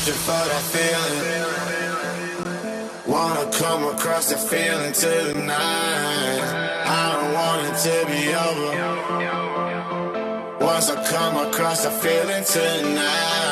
searching for that feeling. Wanna come across that feeling tonight. I don't want it to be over. Once I come across that feeling tonight.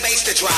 bass to drop.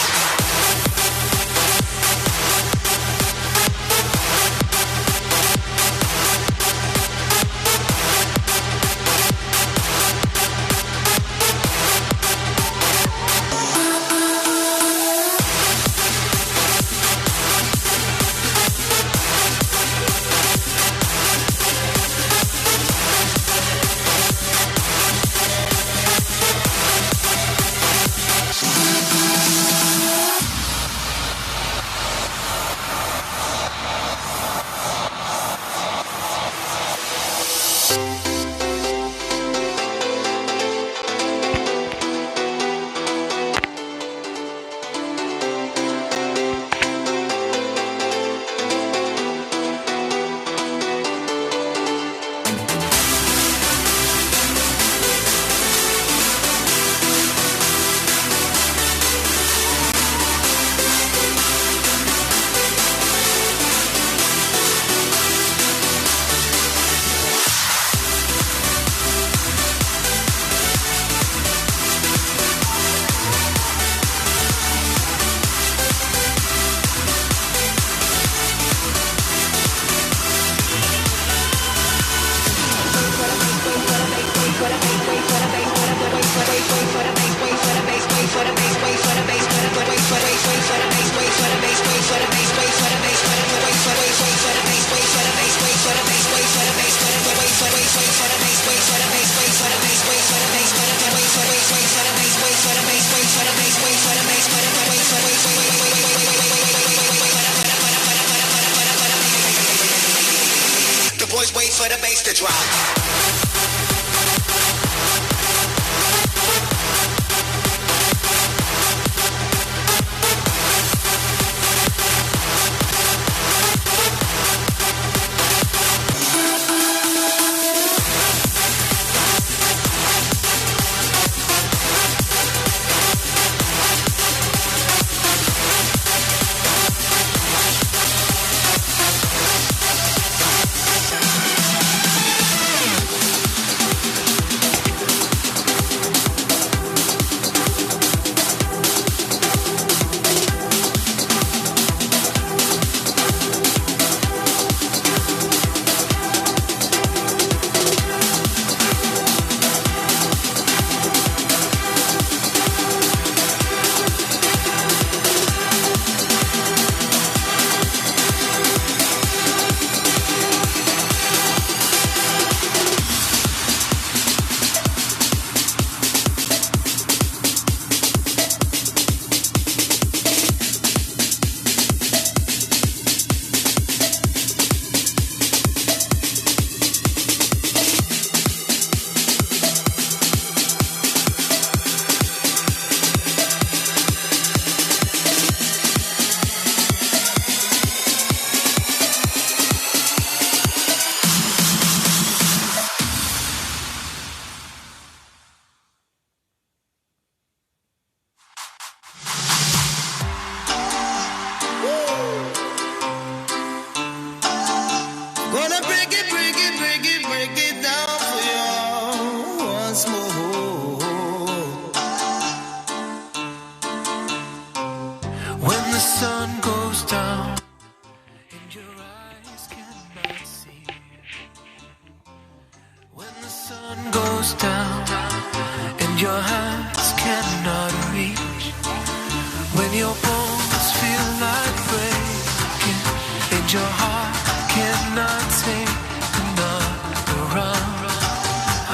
Wait for the bass to drop. Gonna break it, break it, break it, break it down for you once more. When the sun goes down and your eyes cannot see. When the sun goes down and your hands cannot reach. When your bones feel like breaking and your heart cannot take another round,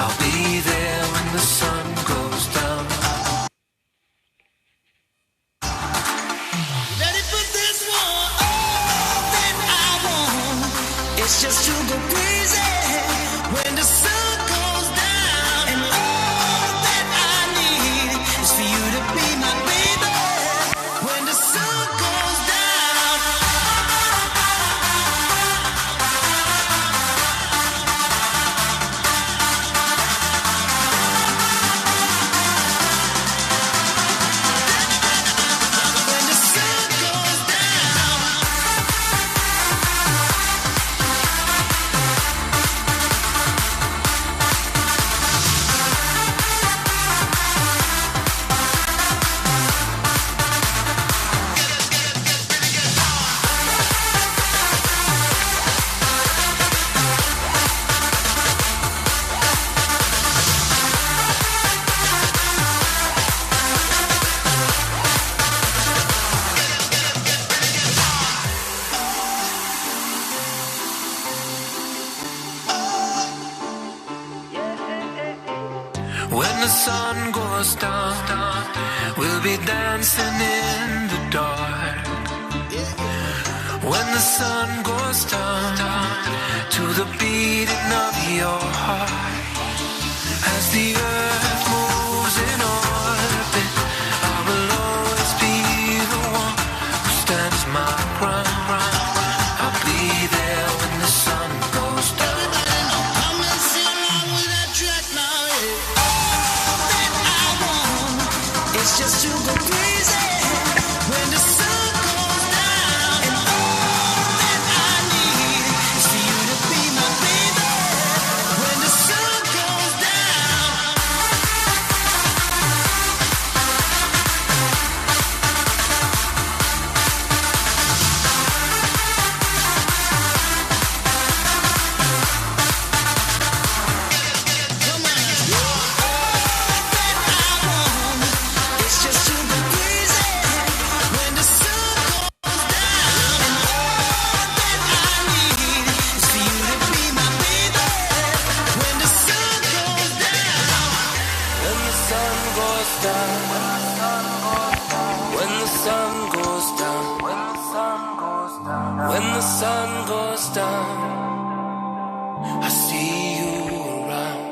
I'll be there when the sun goes down. Ready for this one? All that I want is just to go crazy when the sun goes down. And all that I need is for you to be my baby when the sun goes down. When the sun goes down, we'll be dancing in the dark. When the sun goes down, to the beating of your heart. As the earth moves in orbit, I will always be the one who stands my ground. I'll be there when the sun goes down. Everybody know, come and sing along with that track now, yeah. All that I want is just to go crazy when the sun goes down. And all that I need is for you to be my baby when the sun goes down. Come on. All that I want is just to go crazy when the sun goes down. And all that I need is for you to be my baby when the sun goes down. When the sun goes down. When the sun goes down. When the sun goes down. I see you around.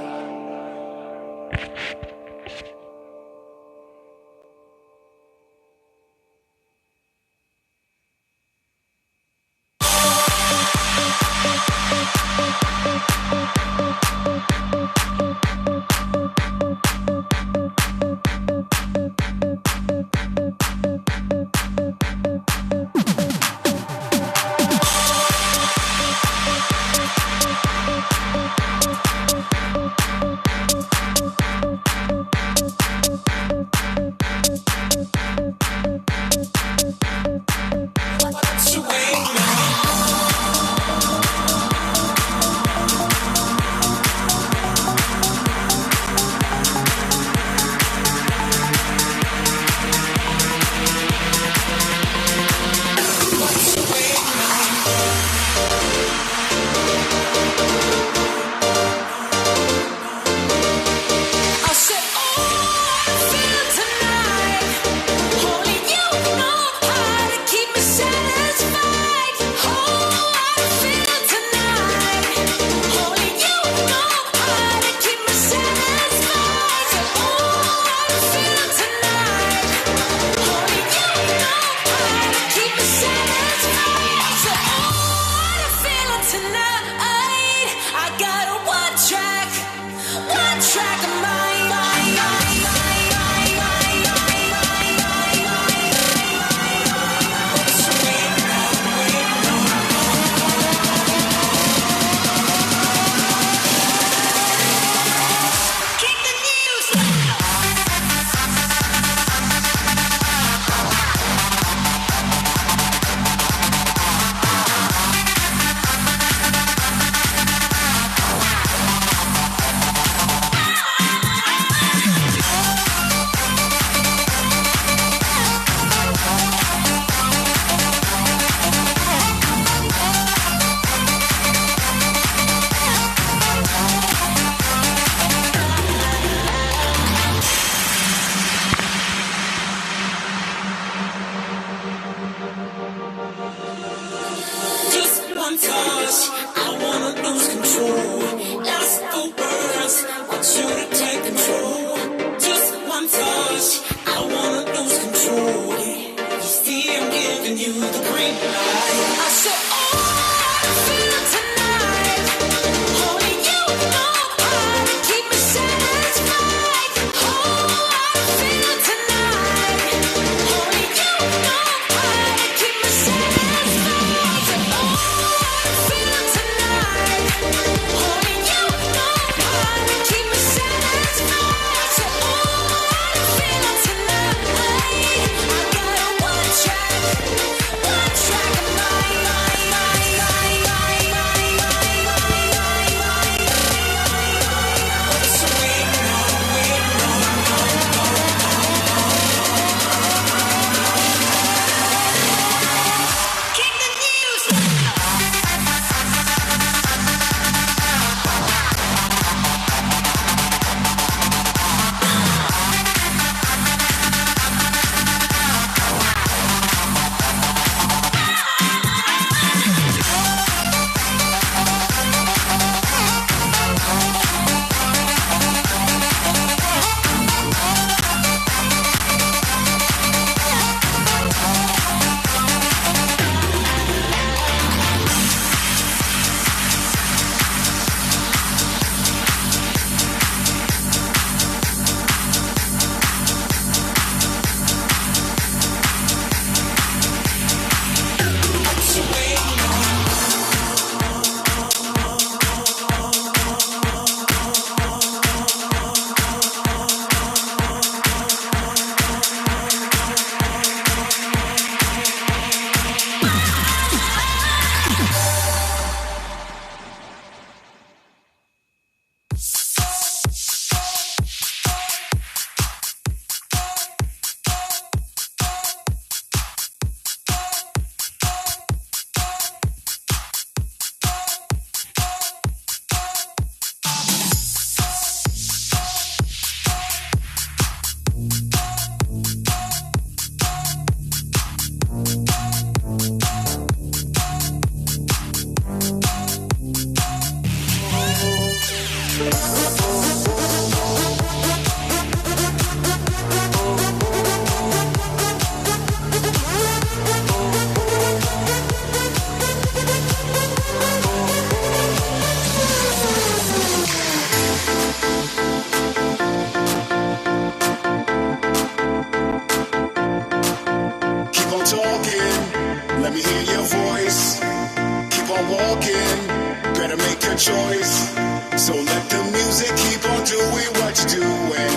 choice. So let the music keep on doing what you're doing.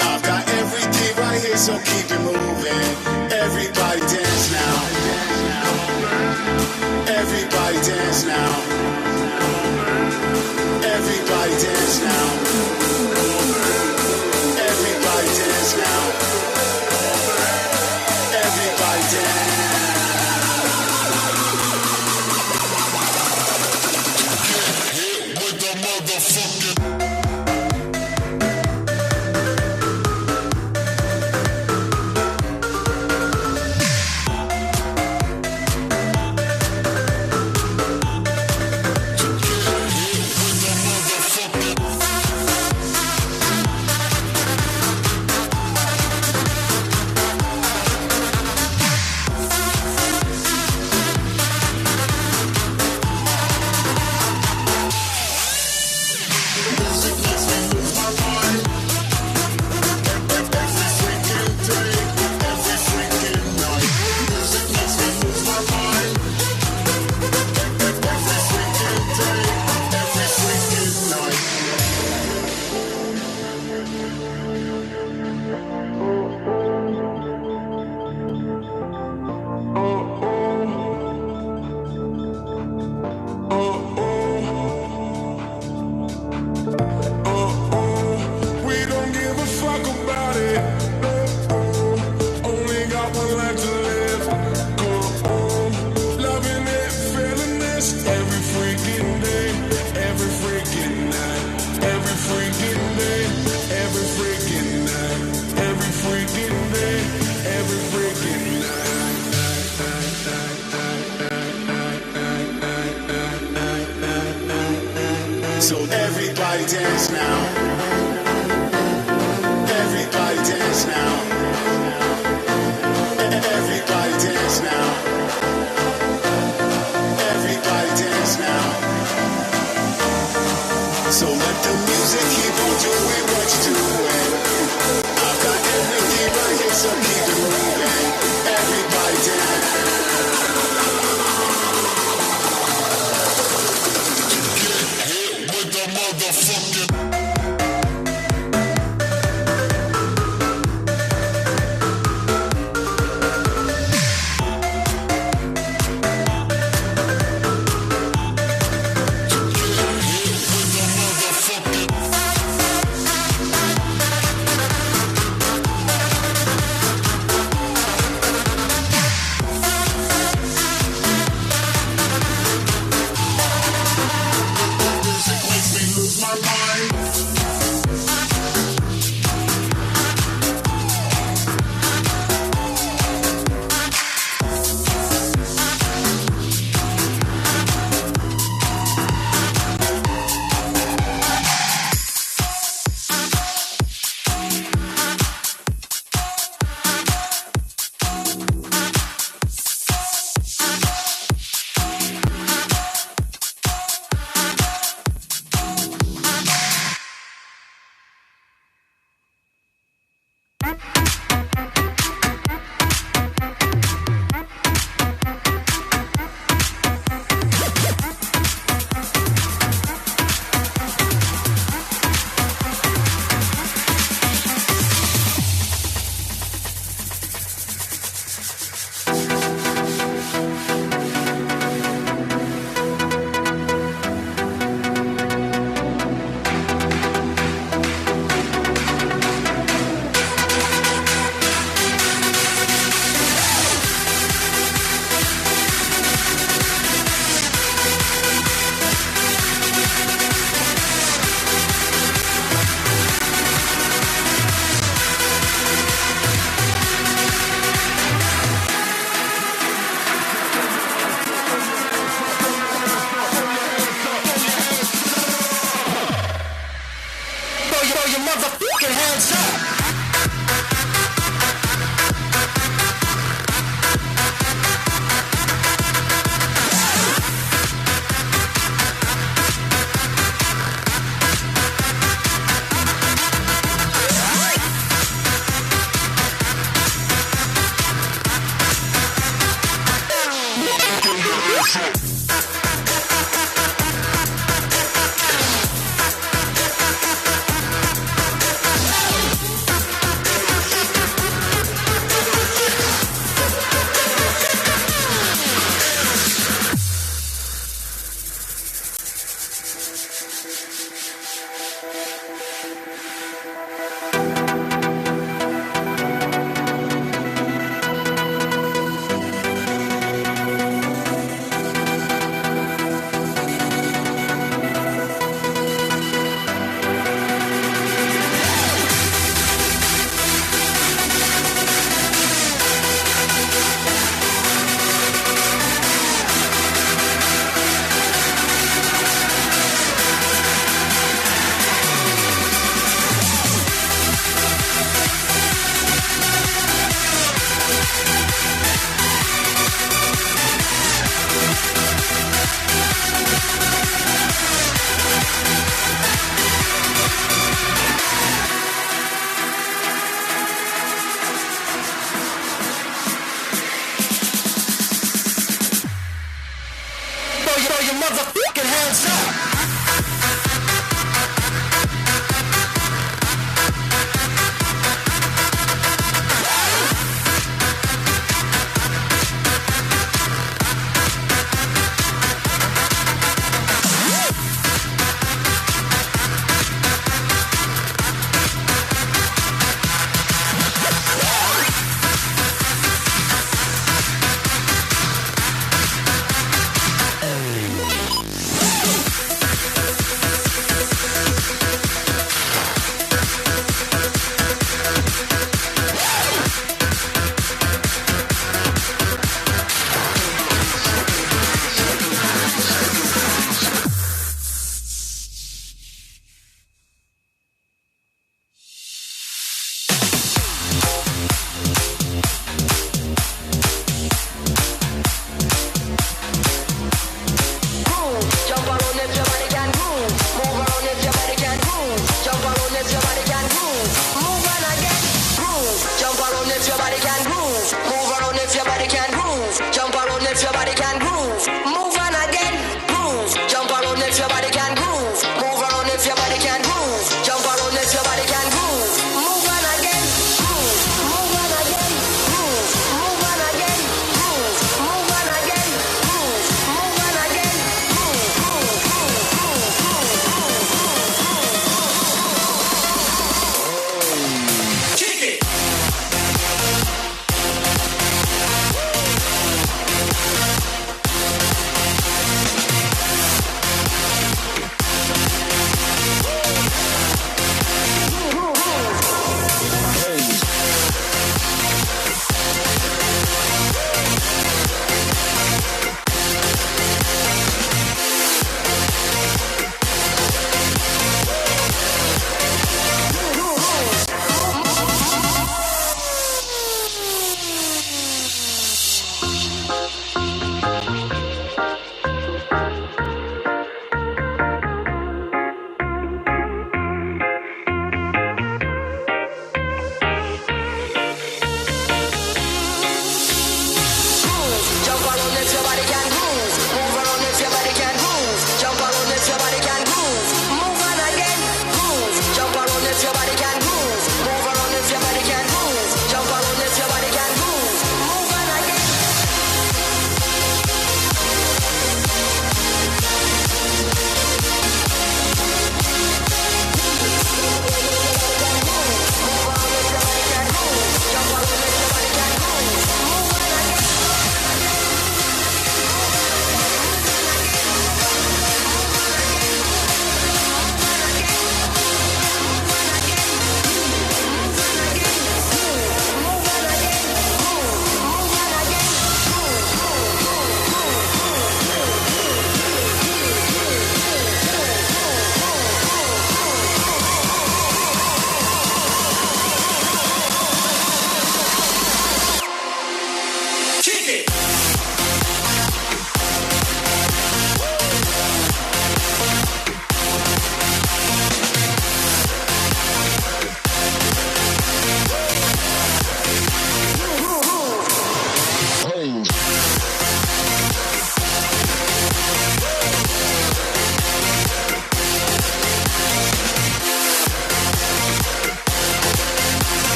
I've got everything right here, so keep it moving. Everybody dance now. Everybody dance now. Everybody dance now. Everybody dance now. Everybody dance. So everybody dance now. Everybody dance now. Everybody dance now. Everybody dance now. So let the music keep on doing what you're doing. I've got everything right here, so keep it moving. Everybody dance. My mind. motherfucking hands up.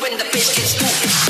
when the bass gets cool.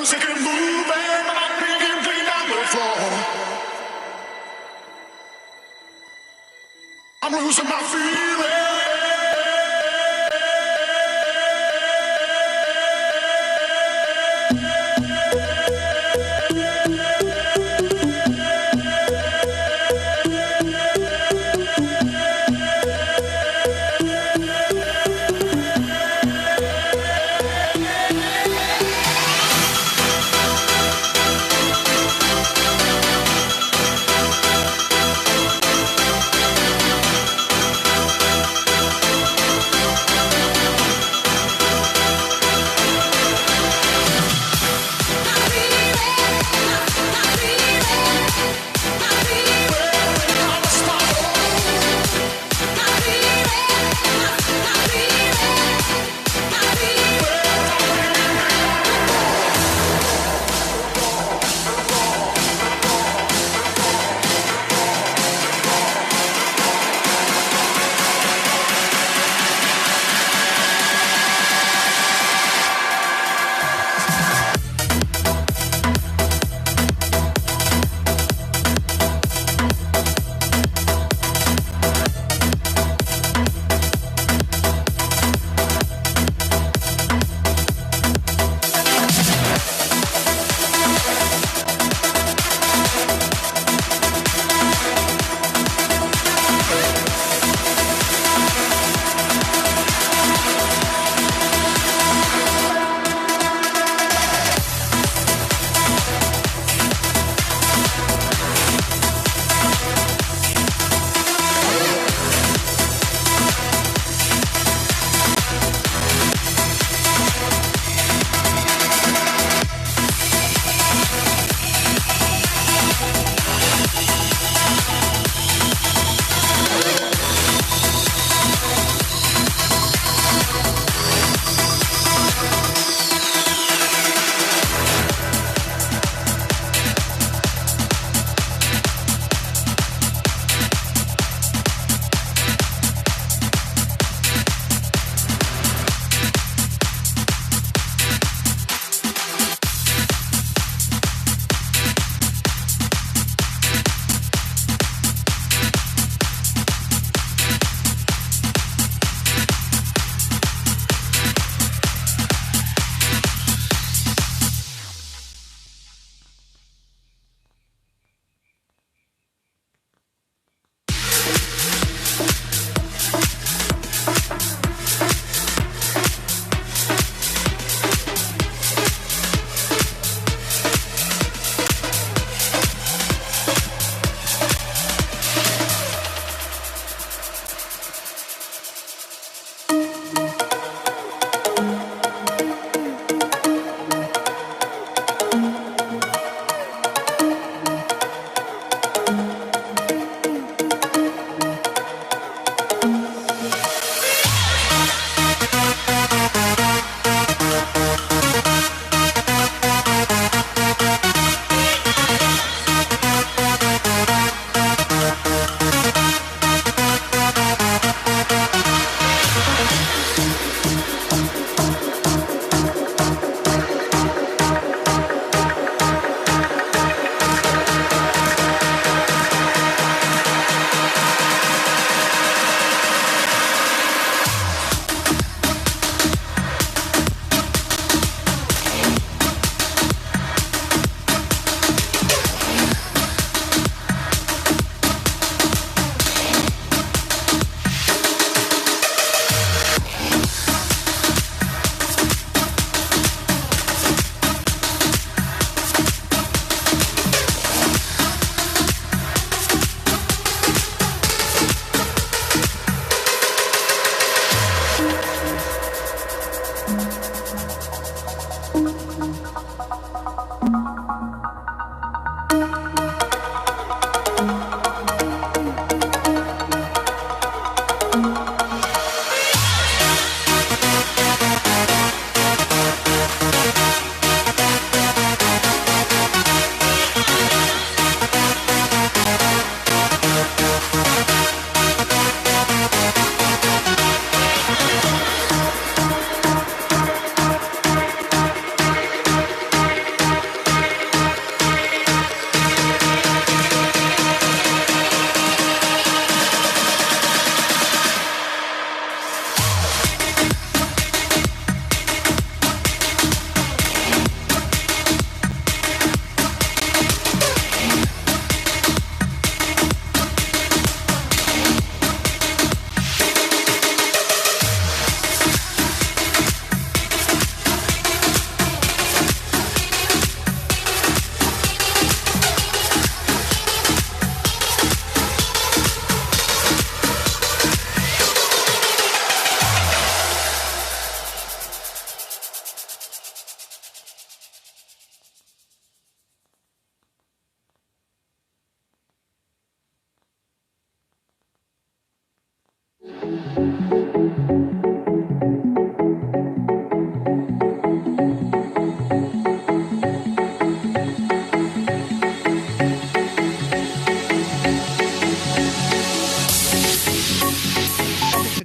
music and moving, I'm being played on the floor. I'm losing my feeling.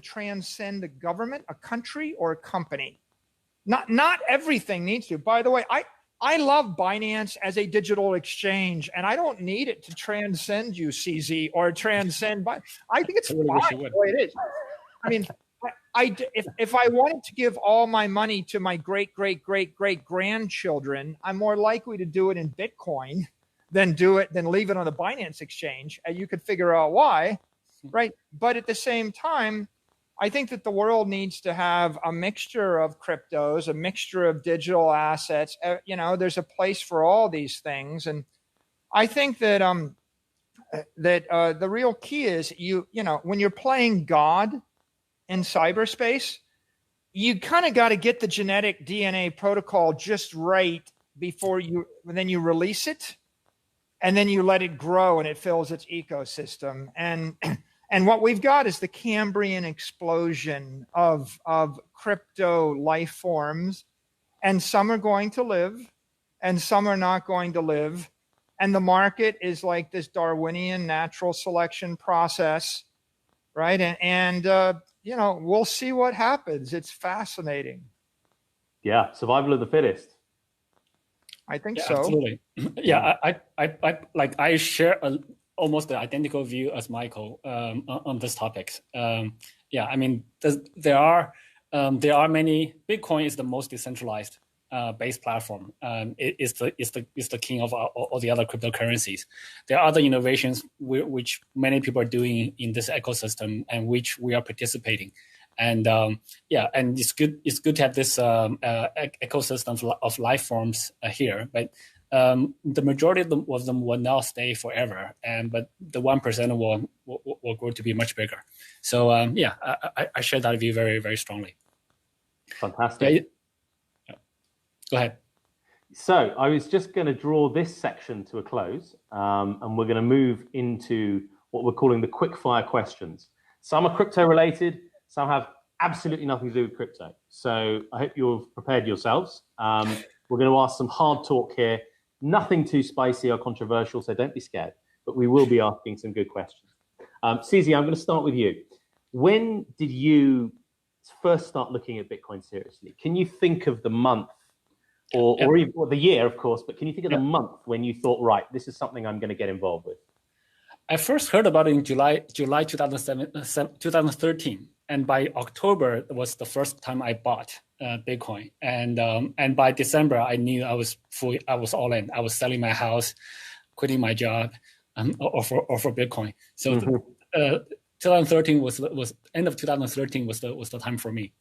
Transcend a government, a country, or a company. Not everything needs to. By the way, I love Binance as a digital exchange, and I don't need it to transcend UCZ or transcend. I think it's fine the way it is. I mean, if I wanted to give all my money to my great grandchildren, I'm more likely to do it in Bitcoin than leave it on the Binance exchange. And you could figure out why, right? But at the same time, I think that the world needs to have a mixture of cryptos, a mixture of digital assets. There's a place for all these things, and I think that the real key is when you're playing God in cyberspace, you kind of got to get the genetic DNA protocol just right then you release it, and then you let it grow and it fills its ecosystem. And what we've got is the Cambrian explosion of crypto life forms, and some are going to live and some are not going to live. And the market is like this Darwinian natural selection process, right? And we'll see what happens. It's fascinating. Yeah, survival of the fittest. I think so. Absolutely. Yeah, I share almost the identical view as Michael on this topic. I mean, there are many. Bitcoin is the most decentralized base platform. It's the king of all the other cryptocurrencies. There are other innovations which many people are doing in this ecosystem, and which we are participating. And and it's good to have this ecosystem of life forms here, but. The majority of them will not stay forever, but the 1% will grow to be much bigger. So I share that view very, very strongly. Fantastic. Yeah. Go ahead. So I was just going to draw this section to a close, and we're going to move into what we're calling the quick-fire questions. Some are crypto-related, some have absolutely nothing to do with crypto. So I hope you've prepared yourselves. We're going to ask some hard talk here. Nothing too spicy or controversial, so don't be scared. But we will be asking some good questions. Susie, I'm going to start with you. When did you first start looking at Bitcoin seriously? Can you think of the month or even the year, of course, but can you think of the month when you thought, right, this is something I'm going to get involved with? I first heard about it in July 2013. And by October was the first time I bought Bitcoin, and by December I knew I was all in. I was selling my house, quitting my job, or for Bitcoin. So 2013 was end of 2013 was the time for me.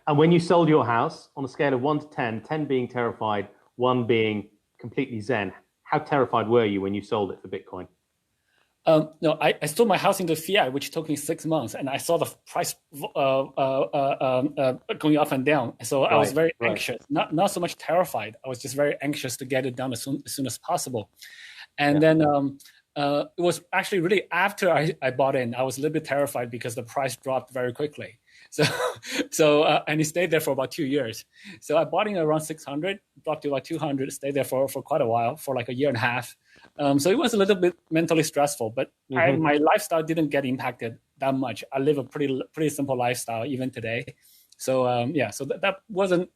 And when you sold your house, on a scale of 1 to 10, 10 being terrified, 1 being completely zen, how terrified were you when you sold it for Bitcoin? No, I sold my house into fiat, which took me 6 months, and I saw the price going up and down. So I was very anxious, not so much terrified. I was just very anxious to get it done as soon as possible. And then it was actually really after I bought in. I was a little bit terrified because the price dropped very quickly. So and it stayed there for about 2 years. So I bought in around 600, dropped to about 200, stayed there for quite a while, for like a year and a half. So it was a little bit mentally stressful, but my lifestyle didn't get impacted that much. I live a pretty simple lifestyle even today. So so that wasn't.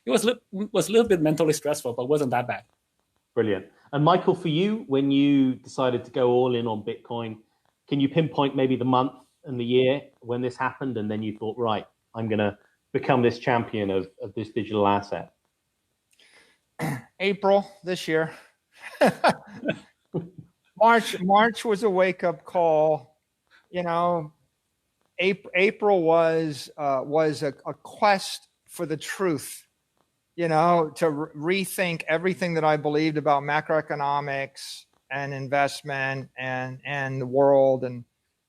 It was a little bit mentally stressful, but wasn't that bad. Brilliant. And Michael, for you, when you decided to go all in on Bitcoin, can you pinpoint maybe the month and the year when this happened, and then you thought, right, I'm going to become this champion of this digital asset? April this year. March was a wake-up call. You know, April was a quest for the truth. You know, to rethink everything that I believed about macroeconomics and investment and the world.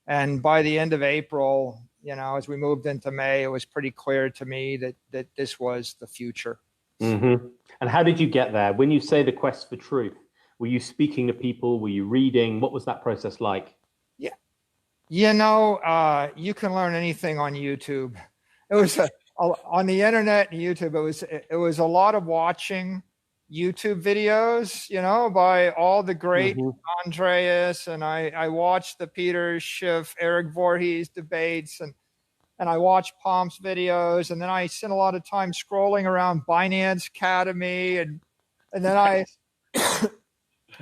And by the end of April, you know, as we moved into May, it was pretty clear to me that this was the future. Mm-hmm. And how did you get there? When you say the quest for truth, were you speaking to people? Were you reading? What was that process like? Yeah. You know, you can learn anything on YouTube. It was on the internet and YouTube. It was a lot of watching YouTube videos, you know, by all the great Andreas, and I watched the Peter Schiff, Eric Voorhees debates, and I watched Palm's videos, and then I spent a lot of time scrolling around Binance Academy, and then I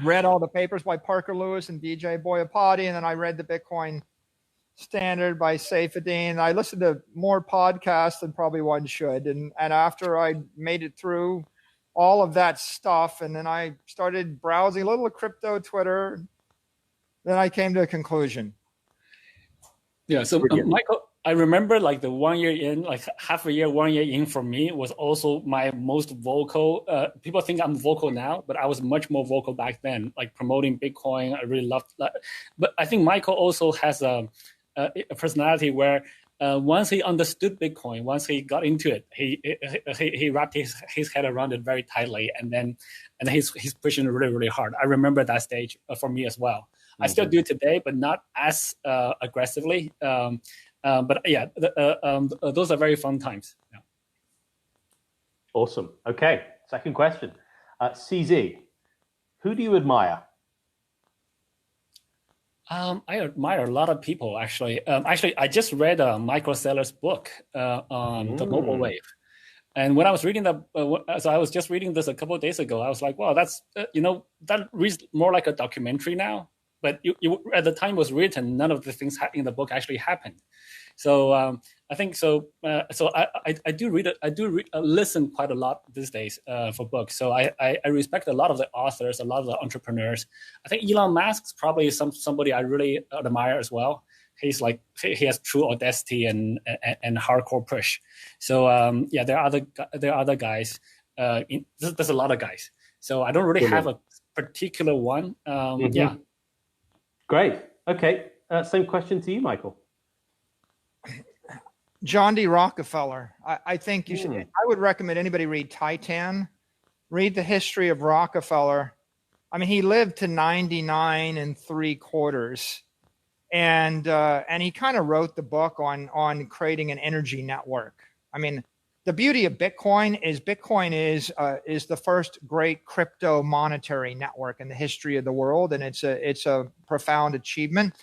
read all the papers by Parker Lewis and DJ Boyapati, and then I read the Bitcoin Standard by Saifedean. I listened to more podcasts than probably one should, and after I made it through all of that stuff, and then I started browsing a little crypto Twitter, then I came to a conclusion. Yeah, so Michael, I remember like the 1 year in, like half a year, 1 year in for me was also my most vocal. People think I'm vocal now, but I was much more vocal back then, like promoting Bitcoin. I really loved that. But I think Michael also has a personality where once he understood Bitcoin, once he got into it, he wrapped his head around it very tightly, and then he's pushing really, really hard. I remember that stage for me as well. I still do today, but not as aggressively. But yeah, those are very fun times. Yeah. Awesome. Okay, second question. CZ, who do you admire? I admire a lot of people, actually. I just read Michael Saylor's book on the mobile wave. And when I was reading so I was just reading this a couple of days ago, I was like, wow, that's, that reads more like a documentary now. But at the time it was written, none of the things in the book actually happened. So I think so. So I do read it. I do listen quite a lot these days for books. So I respect a lot of the authors, a lot of the entrepreneurs. I think Elon Musk's probably somebody I really admire as well. He's like, he has true audacity and hardcore push. So yeah, there are other guys. There's a lot of guys. So I don't really have a particular one. Yeah. Great. Okay. Same question to you, Michael. John D. Rockefeller. I think you should. I would recommend anybody read Titan. Read the history of Rockefeller. I mean, he lived to 99 3/4, and he kind of wrote the book on creating an energy network. I mean, the beauty of Bitcoin is the first great crypto monetary network in the history of the world, and it's a profound achievement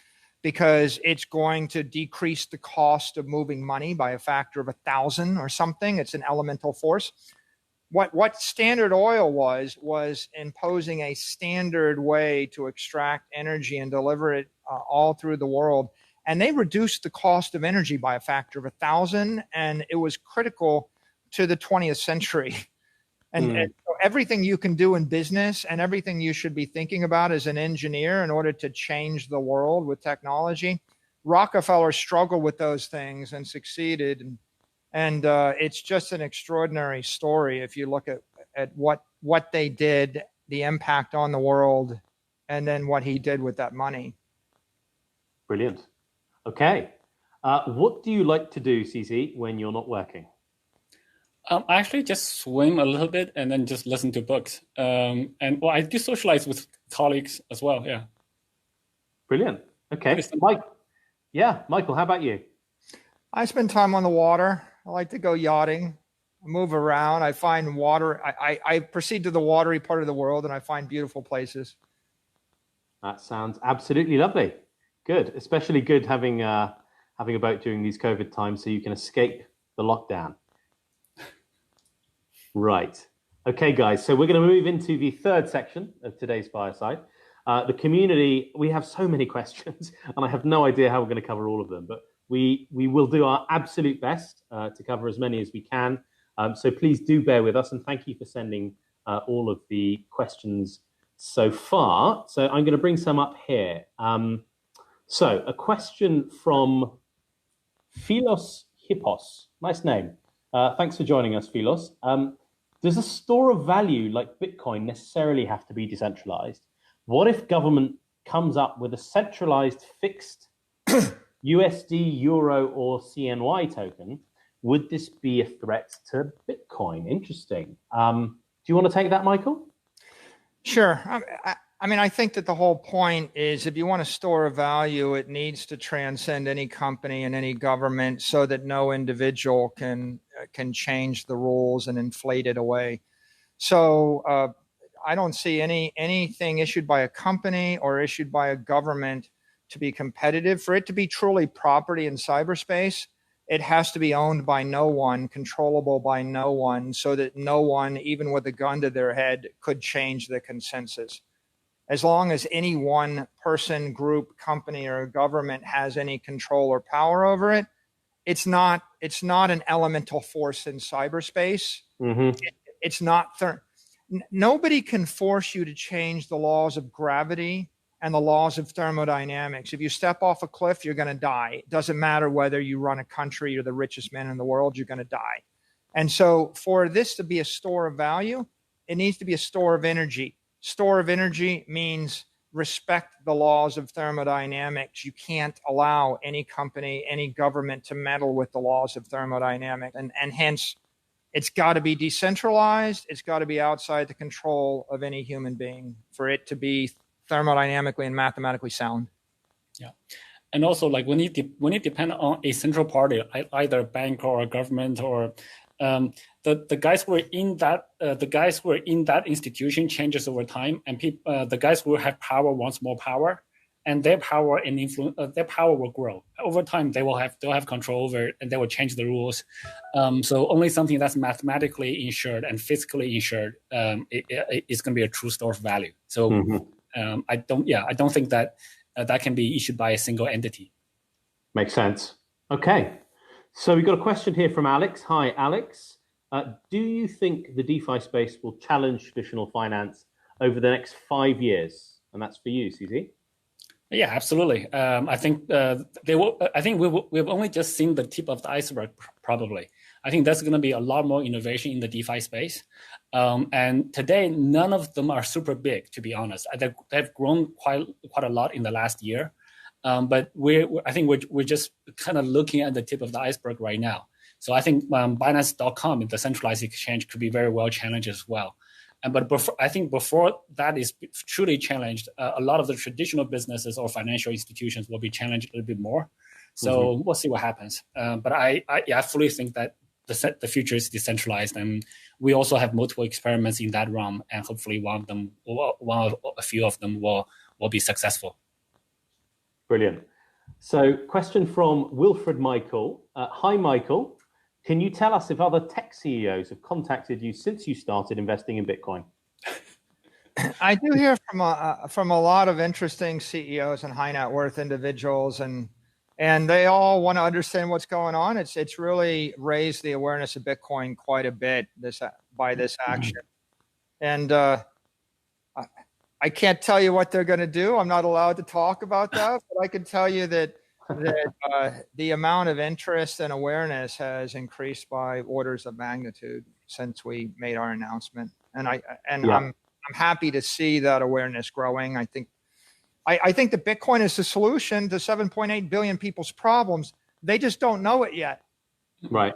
because it's going to decrease the cost of moving money by a factor of 1,000 or something. It's an elemental force. What Standard Oil was imposing a standard way to extract energy and deliver it all through the world. And they reduced the cost of energy by a factor of 1,000, and it was critical to the 20th century. And so everything you can do in business and everything you should be thinking about as an engineer in order to change the world with technology, Rockefeller struggled with those things and succeeded. And it's just an extraordinary story if you look at what they did, the impact on the world, and then what he did with that money. Brilliant. Okay. What do you like to do, CZ, when you're not working? I actually just swim a little bit and then just listen to books. And I do socialize with colleagues as well. Yeah. Brilliant. Okay, Michael, how about you? I spend time on the water. I like to go yachting, move around. I find water. I proceed to the watery part of the world, and I find beautiful places. That sounds absolutely lovely. Good, especially good having a boat during these COVID times, so you can escape the lockdown. Right. Okay, guys. So we're going to move into the third section of today's fireside. The community. We have so many questions, and I have no idea how we're going to cover all of them, but we will do our absolute best to cover as many as we can. So please do bear with us, and thank you for sending all of the questions so far. So I'm going to bring some up here. So a question from Philos Hippos. Nice name. Thanks for joining us, Philos. Does a store of value like Bitcoin necessarily have to be decentralized? What if government comes up with a centralized fixed USD, Euro, or CNY token? Would this be a threat to Bitcoin? Interesting. Do you want to take that, Michael? Sure. I mean, I think that the whole point is if you want to store a value, it needs to transcend any company and any government so that no individual can change the rules and inflate it away. So I don't see anything issued by a company or issued by a government to be competitive. For it to be truly property in cyberspace, it has to be owned by no one, controllable by no one, so that no one, even with a gun to their head, could change the consensus. As long as any one person, group, company, or government has any control or power over it, it's not an elemental force in cyberspace. Mm-hmm. It's not. Nobody can force you to change the laws of gravity and the laws of thermodynamics. If you step off a cliff, you're going to die. It doesn't matter whether you run a country, you're the richest man in the world, you're going to die. And so for this to be a store of value, it needs to be a store of energy. Store of energy means respect the laws of thermodynamics. You can't allow any company, any government to meddle with the laws of thermodynamics. And hence, it's got to be decentralized. It's got to be outside the control of any human being for it to be thermodynamically and mathematically sound. Yeah. And also, like when you depend on a central party, either a bank or a government or the guys who are in that institution changes over time, and the guys who have power wants more power, and their power and influence, their power will grow over time. They'll have control over it, and they will change the rules. So only something that's mathematically insured and physically insured is going to be a true store of value. So I don't think that that can be issued by a single entity. Makes sense. Okay. So we've got a question here from Alex. Hi, Alex. Do you think the DeFi space will challenge traditional finance over the next 5 years? And that's for you, CZ. Yeah, absolutely. I think they will. I think we've only just seen the tip of the iceberg. Probably, I think there's going to be a lot more innovation in the DeFi space. And today, none of them are super big. To be honest, they've grown quite a lot in the last year. But I think we're just kind of looking at the tip of the iceberg right now. So I think Binance.com, the centralized exchange, could be very well challenged as well. But before that is truly challenged, a lot of the traditional businesses or financial institutions will be challenged a little bit more. So we'll see what happens. But I fully think that the future is decentralized, and we also have multiple experiments in that realm, and hopefully a few of them will be successful. Brilliant. So question from Wilfred Michael. Hi, Michael. Can you tell us if other tech CEOs have contacted you since you started investing in Bitcoin? I do hear from a lot of interesting CEOs and high net worth individuals, and they all want to understand what's going on. It's really raised the awareness of Bitcoin quite a bit by this action. And I can't tell you what they're going to do. I'm not allowed to talk about that, but I can tell you that the amount of interest and awareness has increased by orders of magnitude since we made our announcement. And I'm happy to see that awareness growing. I think that Bitcoin is the solution to 7.8 billion people's problems. They just don't know it yet. Right.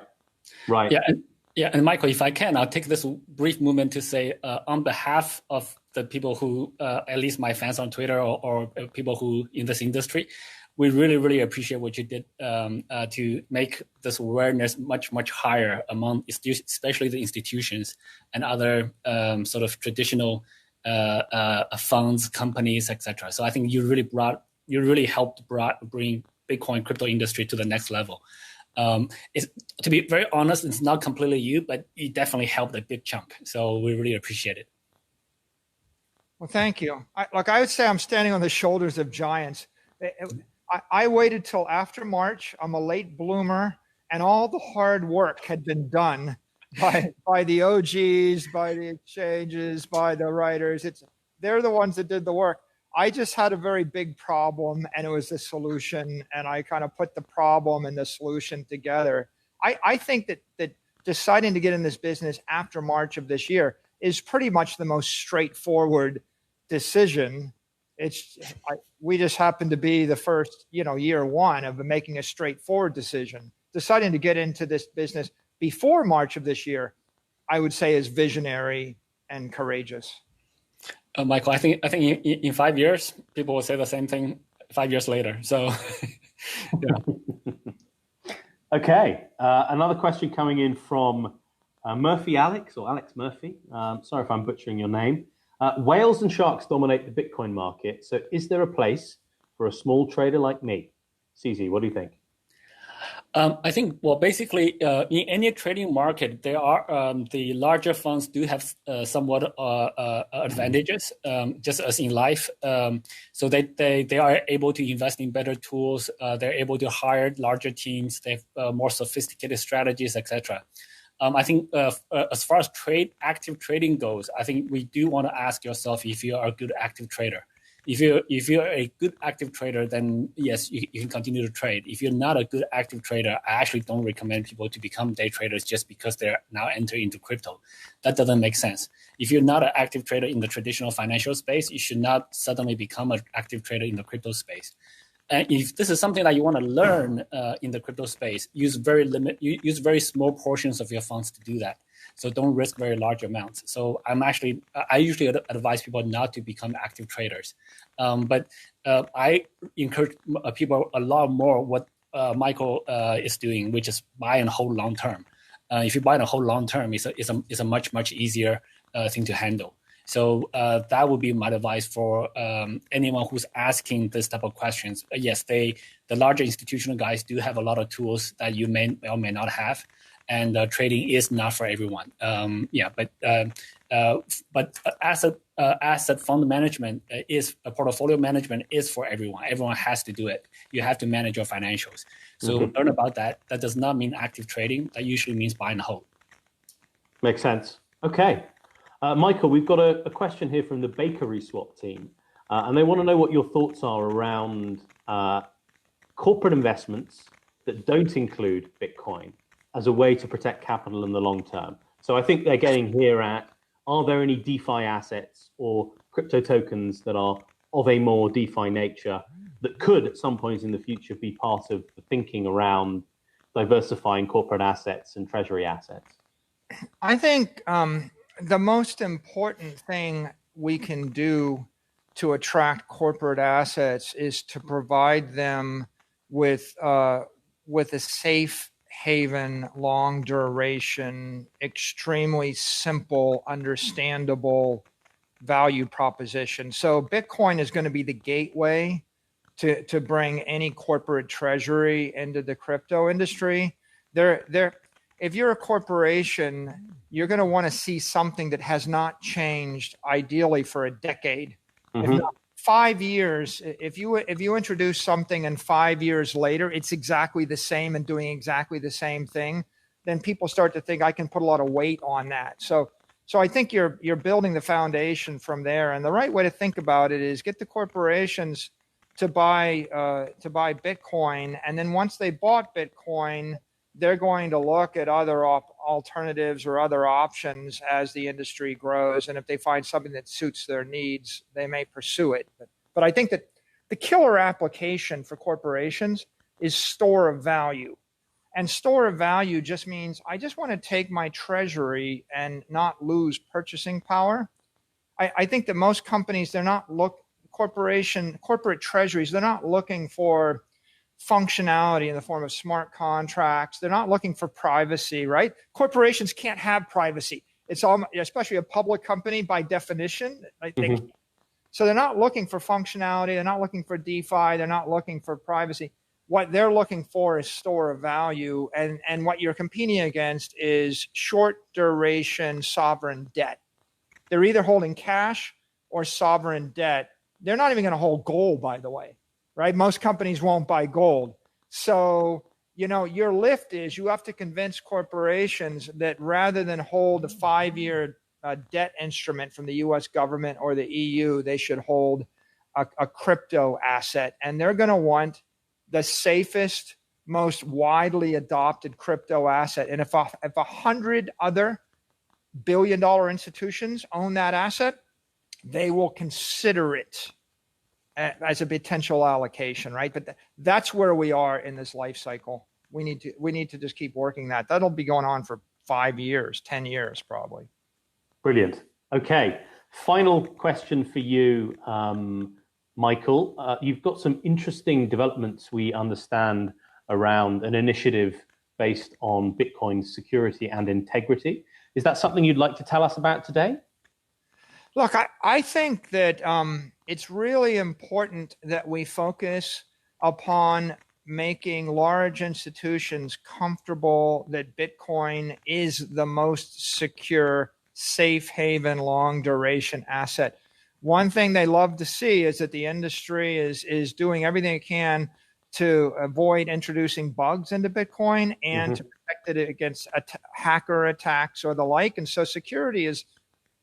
Yeah. And Michael, if I can, I'll take this brief moment to say, on behalf of the people who, at least my fans on Twitter or people who in this industry, we really, really appreciate what you did to make this awareness much, much higher among especially the institutions and other sort of traditional funds, companies, etc. So I think you really helped bring Bitcoin crypto industry to the next level. To be very honest, it's not completely you, but you definitely helped a big chunk. So we really appreciate it. Well, thank you. I would say I'm standing on the shoulders of giants. I waited till after March. I'm a late bloomer, and all the hard work had been done by the OGs, by the exchanges, by the writers. They're the ones that did the work. I just had a very big problem, and it was the solution, and I kind of put the problem and the solution together. I think that deciding to get in this business after March of this year is pretty much the most straightforward decision. We just happened to be the first, year one of making a straightforward decision. Deciding to get into this business before March of this year, I would say, is visionary and courageous. Michael, I think in 5 years, people will say the same thing 5 years later. So, yeah. Okay. Another question coming in from Murphy Alex, or Alex Murphy. Sorry if I'm butchering your name. Whales and sharks dominate the Bitcoin market. So is there a place for a small trader like me? CZ, what do you think? I think, well, basically, in any trading market, there are the larger funds do have somewhat advantages, just as in life. So they are able to invest in better tools. They're able to hire larger teams. They have more sophisticated strategies, etc. I think as far as active trading goes, I think we do want to ask yourself if you are a good active trader. If you're a good active trader, then yes, you can continue to trade. If you're not a good active trader, I actually don't recommend people to become day traders just because they're now entering into crypto. That doesn't make sense. If you're not an active trader in the traditional financial space, you should not suddenly become an active trader in the crypto space. And if this is something that you want to learn in the crypto space, use very small portions of your funds to do that. So don't risk very large amounts. So I usually advise people not to become active traders. But I encourage people a lot more what Michael is doing, which is buy and hold long term. If you buy and hold long term, it's a much, much easier thing to handle. So that would be my advice for anyone who's asking this type of questions. Yes, the larger institutional guys do have a lot of tools that you may or may not have, and trading is not for everyone. But asset fund management portfolio management is for everyone. Everyone has to do it. You have to manage your financials. So learn about that. That does not mean active trading. That usually means buy and hold. Makes sense. Okay. Michael, we've got a question here from the Bakery Swap team, and they want to know what your thoughts are around corporate investments that don't include Bitcoin as a way to protect capital in the long term. So I think they're getting here at, are there any DeFi assets or crypto tokens that are of a more DeFi nature that could at some point in the future be part of the thinking around diversifying corporate assets and treasury assets? I think the most important thing we can do to attract corporate assets is to provide them with a safe haven, long duration, extremely simple, understandable value proposition. So Bitcoin is going to be the gateway to bring any corporate treasury into the crypto industry. If you're a corporation, you're going to want to see something that has not changed, ideally for a decade. If not 5 years, if you introduce something and 5 years later it's exactly the same and doing exactly the same thing, then people start to think I can put a lot of weight on that. So I think you're building the foundation from there. And the right way to think about it is get the corporations to buy Bitcoin, and then once they bought Bitcoin, they're going to look at other alternatives or other options as the industry grows. And if they find something that suits their needs, they may pursue it. But I think that the killer application for corporations is store of value. And store of value just means I just want to take my treasury and not lose purchasing power. I think that most companies, corporate treasuries, they're not looking for functionality in the form of smart contracts. They're not looking for privacy, right? Corporations can't have privacy. It's all, especially a public company by definition. So they're not looking for functionality. They're not looking for DeFi. They're not looking for privacy. What they're looking for is store of value. And what you're competing against is short duration sovereign debt. They're either holding cash or sovereign debt. They're not even going to hold gold, by the way, right? Most companies won't buy gold. So, your lift is you have to convince corporations that rather than hold a 5-year debt instrument from the US government or the EU, they should hold a crypto asset. And they're going to want the safest, most widely adopted crypto asset. And if 100 other billion-dollar institutions own that asset, they will consider it as a potential allocation, right? But that's where we are in this life cycle. We need to just keep working that. That'll be going on for 5 years, 10 years, probably. Brilliant. Okay. Final question for you, Michael. You've got some interesting developments, we understand, around an initiative based on Bitcoin's security and integrity. Is that something you'd like to tell us about today? Look, I think that it's really important that we focus upon making large institutions comfortable that Bitcoin is the most secure, safe haven, long duration asset. One thing they love to see is that the industry is doing everything it can to avoid introducing bugs into Bitcoin and to protect it against hacker attacks or the like. And so security is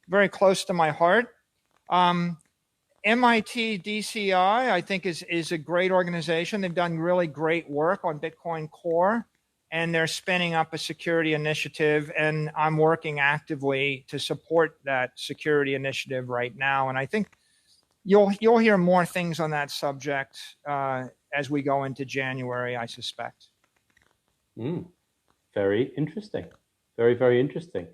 very close to my heart. MIT DCI, I think, is a great organization. They've done really great work on Bitcoin Core, and they're spinning up a security initiative, and I'm working actively to support that security initiative right now. And I think you'll hear more things on that subject as we go into January, I suspect. Very interesting. Very, very interesting.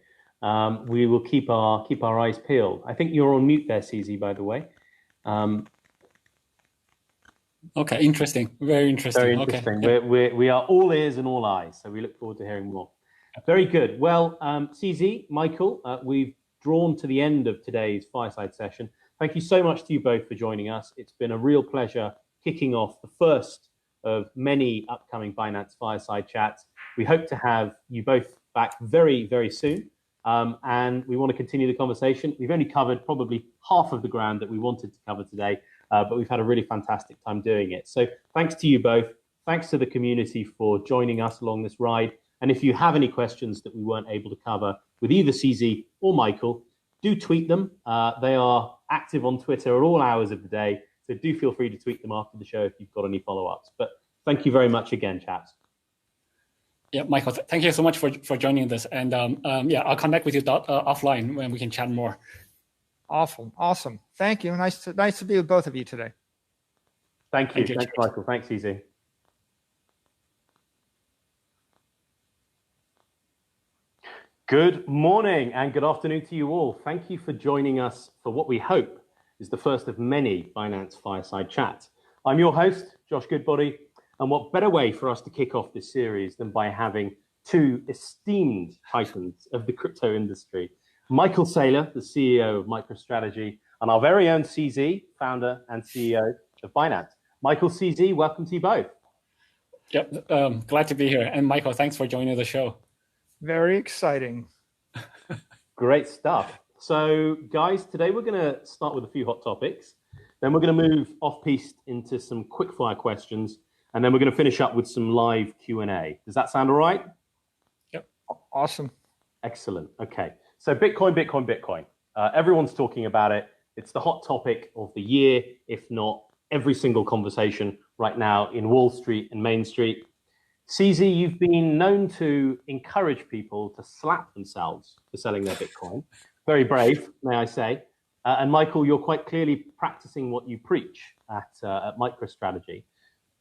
We will keep our eyes peeled. I think you're on mute there, CZ, by the way. Okay, interesting. Very interesting. Very interesting. Okay. We are all ears and all eyes, so we look forward to hearing more. Very good. Well, CZ, Michael, we've drawn to the end of today's fireside session. Thank you so much to you both for joining us. It's been a real pleasure kicking off the first of many upcoming Binance Fireside Chats. We hope to have you both back very, very soon. And we want to continue the conversation. We've only covered probably half of the ground that we wanted to cover today, but we've had a really fantastic time doing it. So thanks to you both. Thanks to the community for joining us along this ride. And if you have any questions that we weren't able to cover with either CZ or Michael, do tweet them. They are active on Twitter at all hours of the day. So do feel free to tweet them after the show if you've got any follow-ups. But thank you very much again, chaps. Yeah, Michael, thank you so much for joining this. And I'll connect with you offline when we can chat more. Awesome. Thank you. Nice to be with both of you today. Thank you. Thanks, Michael. Thanks, CZ. Good morning and good afternoon to you all. Thank you for joining us for what we hope is the first of many Binance Fireside Chats. I'm your host, Josh Goodbody. And what better way for us to kick off this series than by having two esteemed titans of the crypto industry, Michael Saylor, the CEO of MicroStrategy, and our very own CZ, founder and CEO of Binance. Michael, CZ, welcome to you both. Yep, glad to be here. And Michael, thanks for joining the show. Very exciting. Great stuff. So, guys, today we're going to start with a few hot topics. Then we're going to move off-piste into some quick-fire questions. And then we're going to finish up with some live Q&A. Does that sound all right? Yep. Awesome. Excellent. Okay. So Bitcoin. Everyone's talking about it. It's the hot topic of the year, if not every single conversation right now in Wall Street and Main Street. CZ, you've been known to encourage people to slap themselves for selling their Bitcoin. Very brave, may I say. And Michael, you're quite clearly practicing what you preach at MicroStrategy.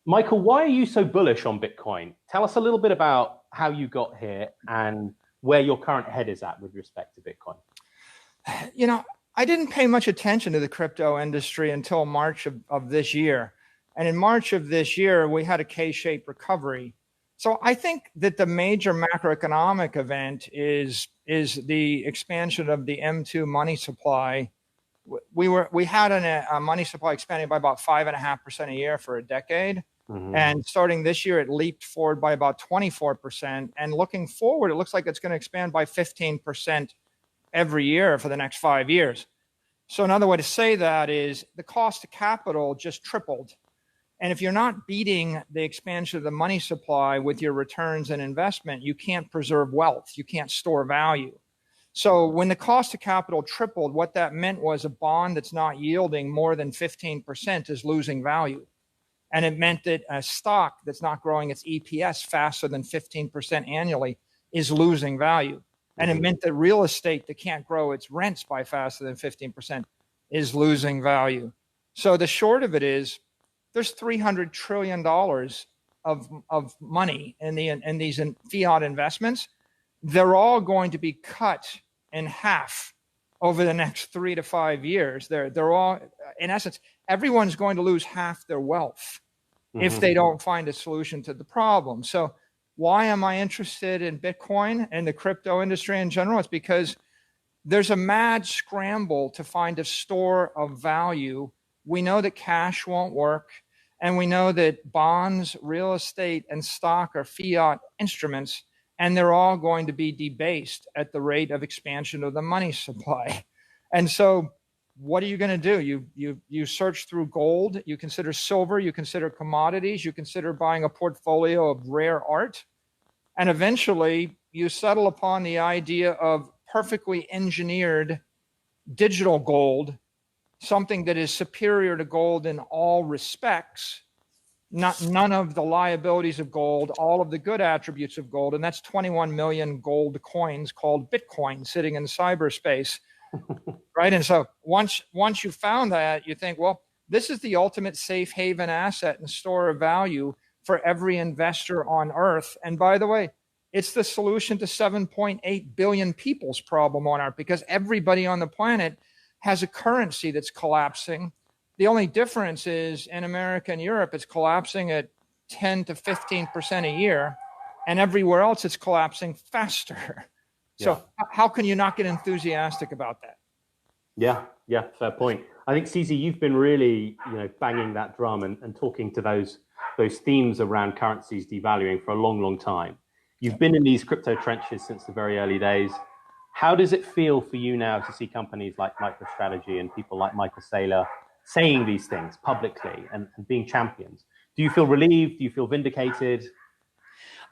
Michael, why are you so bullish on Bitcoin? Tell us a little bit about how you got here and where your current head is at with respect to Bitcoin. I didn't pay much attention to the crypto industry until March of this year. And in March of this year, we had a K-shaped recovery. So I think that the major macroeconomic event is the expansion of the M2 money supply. We had a money supply expanding by about 5.5% a year for a decade. Mm-hmm. And starting this year, it leaped forward by about 24%. And looking forward, it looks like it's going to expand by 15% every year for the next 5 years. So another way to say that is the cost of capital just tripled. And if you're not beating the expansion of the money supply with your returns and investment, you can't preserve wealth. You can't store value. So when the cost of capital tripled, what that meant was a bond that's not yielding more than 15% is losing value. And it meant that a stock that's not growing its EPS faster than 15% annually is losing value. And it meant that real estate that can't grow its rents by faster than 15% is losing value. So the short of it is there's $300 trillion of money in these fiat investments. They're all going to be cut in half over the next 3 to 5 years. They're all, in essence, everyone's going to lose half their wealth if they don't find a solution to the problem. So why am I interested in Bitcoin and the crypto industry in general? It's because there's a mad scramble to find a store of value. We know that cash won't work, and we know that bonds, real estate, and stock are fiat instruments, and they're all going to be debased at the rate of expansion of the money supply. And so what are you going to do? You search through gold, you consider silver, you consider commodities, you consider buying a portfolio of rare art, and eventually you settle upon the idea of perfectly engineered digital gold, something that is superior to gold in all respects, none of the liabilities of gold, all of the good attributes of gold, and that's 21 million gold coins called Bitcoin sitting in cyberspace. Right. And so once you found that, you think, well, this is the ultimate safe haven asset and store of value for every investor on earth. And by the way, it's the solution to 7.8 billion people's problem on earth, because everybody on the planet has a currency that's collapsing. The only difference is in America and Europe, it's collapsing at 10 to 15% a year, and everywhere else it's collapsing faster. So how can you not get enthusiastic about that? Yeah, fair point. I think, CZ, you've been really, banging that drum and talking to those themes around currencies devaluing for a long, long time. You've been in these crypto trenches since the very early days. How does it feel for you now to see companies like MicroStrategy and people like Michael Saylor saying these things publicly and being champions? Do you feel relieved? Do you feel vindicated?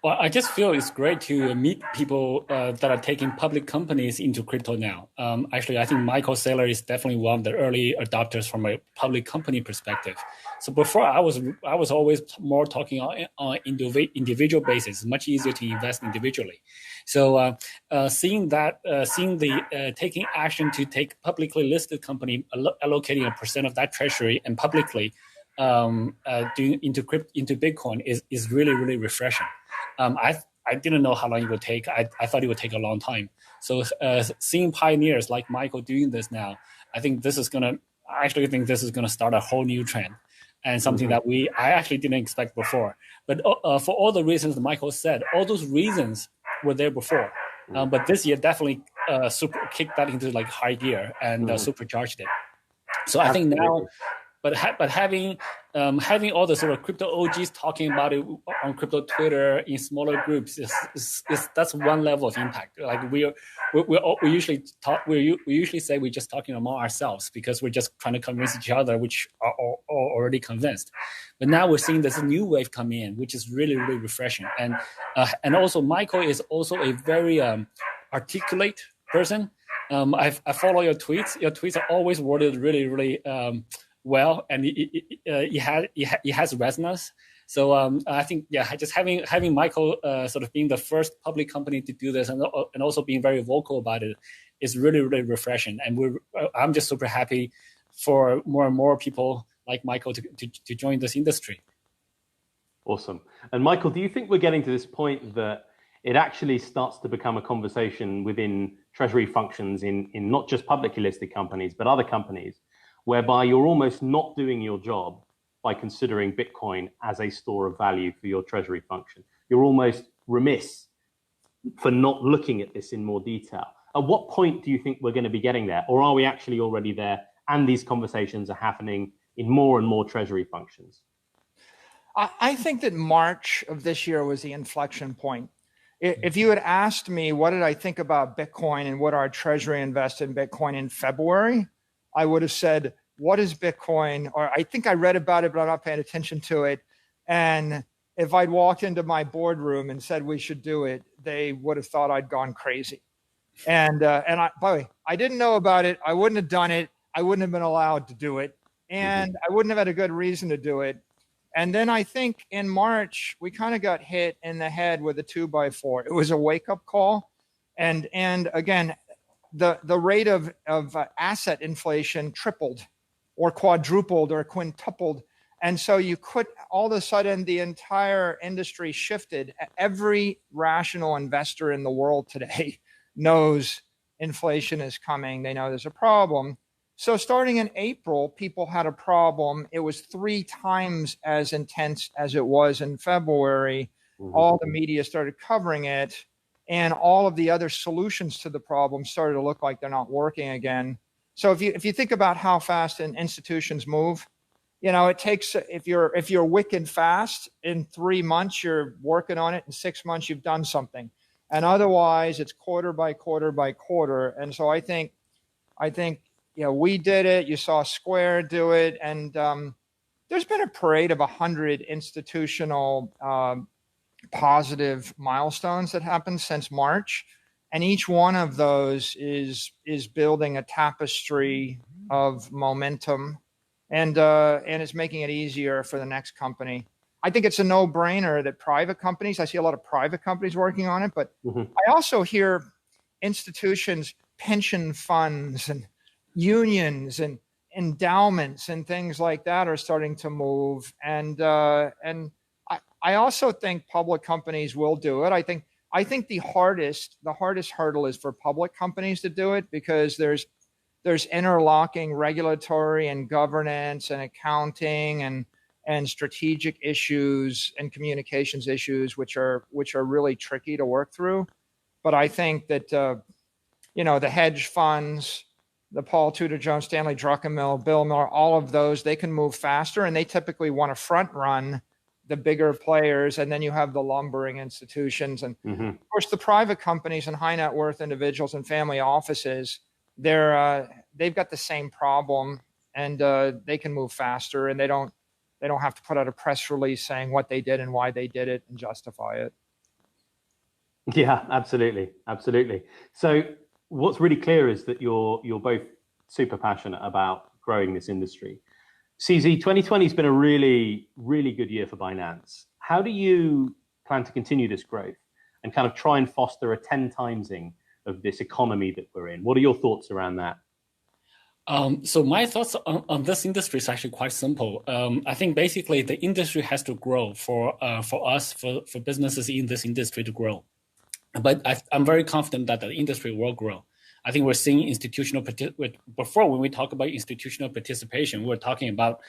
Well, I just feel it's great to meet people that are taking public companies into crypto now. Actually, I think Michael Saylor is definitely one of the early adopters from a public company perspective. So before, I was always more talking on individual basis. Much easier to invest individually. So seeing the taking action to take publicly listed company, allocating a % of that treasury and publicly doing into Bitcoin is really, really refreshing. I didn't know how long it would take. I thought it would take a long time. So seeing pioneers like Michael doing this now, I think this is gonna start a whole new trend, and something that I actually didn't expect before. But for all the reasons that Michael said, all those reasons were there before. But this year definitely kicked that into like high gear and supercharged it. So I think now. But having all the sort of crypto OGs talking about it on crypto Twitter in smaller groups is that's one level of impact. Like we usually say we're just talking among ourselves because we're just trying to convince each other, which are already convinced. But now we're seeing this new wave come in, which is really, really refreshing. And also Michael is also a very articulate person. I follow your tweets. Your tweets are always worded really, really well, and it has resonance. So I think just having Michael sort of being the first public company to do this and also being very vocal about it is really, really refreshing. And I'm just super happy for more and more people like Michael to join this industry. Awesome. And Michael, do you think we're getting to this point that it actually starts to become a conversation within treasury functions in not just publicly listed companies, but other companies, whereby you're almost not doing your job by considering Bitcoin as a store of value for your treasury function. You're almost remiss for not looking at this in more detail. At what point do you think we're going to be getting there? Or are we actually already there and these conversations are happening in more and more treasury functions? I think that March of this year was the inflection point. If you had asked me what did I think about Bitcoin and would our treasury invest in Bitcoin in February, I would have said, what is Bitcoin? Or I think I read about it, but I'm not paying attention to it. And if I'd walked into my boardroom and said we should do it, they would have thought I'd gone crazy. And by the way, I didn't know about it. I wouldn't have done it. I wouldn't have been allowed to do it. And I wouldn't have had a good reason to do it. And then I think in March, we kind of got hit in the head with a 2x4. It was a wake-up call. And again, the rate of asset inflation tripled or quadrupled or quintupled. And so you could, all of a sudden, the entire industry shifted. Every rational investor in the world today knows inflation is coming. They know there's a problem. So starting in April, people had a problem. It was 3 times as intense as it was in February. All the media started covering it, and all of the other solutions to the problem started to look like they're not working again. So if you think about how fast institutions move, you know, it takes, if you're wicked fast, in 3 months you're working on it, in 6 months you've done something, and otherwise it's quarter by quarter by quarter. And so I think. You know, we did it. You saw Square do it, and there's been a parade of 100 institutional positive milestones that happened since March, and each one of those is building a tapestry of momentum, and it's making it easier for the next company. I think it's a no-brainer that private companies. I see a lot of private companies working on it, but I also hear institutions, pension funds, and unions and endowments and things like that are starting to move. And I also think public companies will do it. I think the hardest hurdle is for public companies to do it, because there's interlocking regulatory and governance and accounting and strategic issues and communications issues, which are really tricky to work through. But I think that you know, the hedge funds, the Paul Tudor Jones, Stanley Druckenmiller, Bill Miller, all of those, they can move faster, and they typically want to front run the bigger players. And then you have the lumbering institutions. And of course, the private companies and high net worth individuals and family offices, they've got the same problem, and they can move faster, and they don't have to put out a press release saying what they did and why they did it and justify it. Yeah, absolutely. So what's really clear is that you're both super passionate about growing this industry. CZ, 2020 has been a really, really good year for Binance. How do you plan to continue this growth and kind of try and foster a 10 timesing of this economy that we're in? What are your thoughts around that? So my thoughts on this industry is actually quite simple. I think basically the industry has to grow for businesses in this industry to grow. But I'm very confident that the industry will grow. I think we're seeing before, when we talk about institutional participation, we're talking about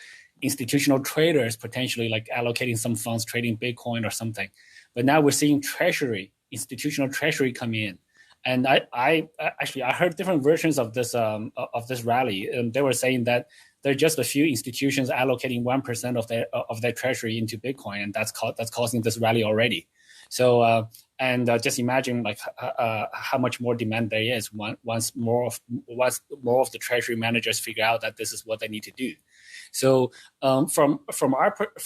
institutional traders potentially like allocating some funds, trading Bitcoin or something. But now we're seeing institutional treasury come in. And I heard different versions of this rally. They were saying that there are just a few institutions allocating 1% of their treasury into Bitcoin, and that's causing this rally already. So just imagine like how much more demand there is once more of the treasury managers figure out that this is what they need to do. So from